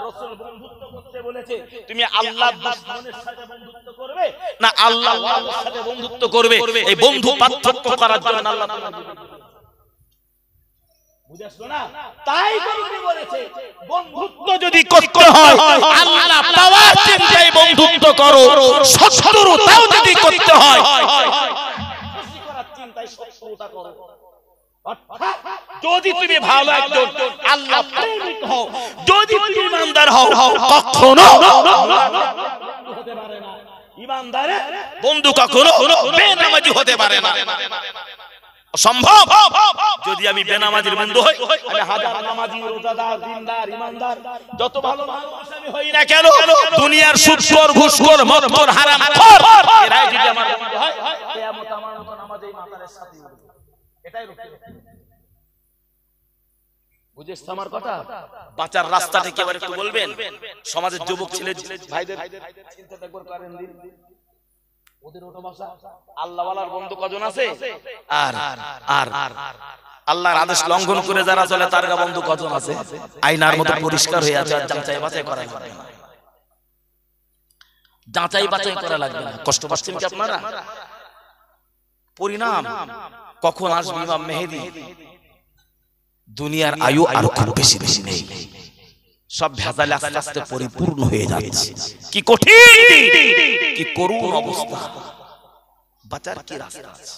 রাসূল বন্ধুত্ব করতে বলেছে, তুমি আল্লাহ দুশমনের সাথে বন্ধুত্ব করবে না আল্লাহ ওয়ালির সাথে বন্ধুত্ব করবে? এই বন্ধু পার্থক্য করার জন্য আল্লাহ বুঝাছো না? তাই নবী বলেছে বন্ধুত্ব যদি করতে হয় আল্লাহ পাওয়ার চিন্তায় বন্ধুত্ব করো, শত্রুতাও যদি করতে হয় খুশি করার চিন্তায় শত্রুতা করো। যদি তুমি ভালো একজন আল্লাহ প্রেমিক হও, যদি তুমি ইমানদার হও, কখনো হতে পারে না ইমানদারের বন্ধু, কখনো বেনামাজি হতে পারে না। সম্ভব? যদি আমি বেনামাজির বন্ধু হই, আমি হাজার নামাজি, রোজাদার, দিনদার, ইমানদার, যত ভালো মানুষ আমি হই না কেন, দুনিয়ার সুদখোর, ঘুষখোর, মদখোর, হারামখোর, এরাই যদি আমার বন্ধু হয়, কিয়ামত আমার মত নামাজি মাতালের সাথে উঠবে। এটাই বুঝেছ আমার কথা? বাঁচার রাস্তাটা কি আবার একটু বলবেন? সমাজের যুবক ছেলে ভাইদের চিন্তাটা একবার করেন দিন। ওদের ওটা ভাষা আল্লাহওয়ালার বন্ধু কজন আছে? আর আর আল্লাহর আদেশ লঙ্ঘন করে যারা চলে তার গা বন্ধু কজন আছে? আয়নার মতো পরিষ্কার হয়ে আছে, যাচাই বাছাই করা লাগবে না। যাচাই বাছাই করা লাগবে না। কষ্ট পাচ্ছেন কি আপনারা? পরিণাম কখন আসবে ইমাম মেহেদী? দুনিয়ার আয়ু আর খুব বেশি বেশি নেই, সব ভেজালে আস্তে আস্তে পরিপূর্ণ হয়ে যাচ্ছে। কি কঠিন, কি করুণ অবস্থা, বাঁচার কি রাস্তা আছে?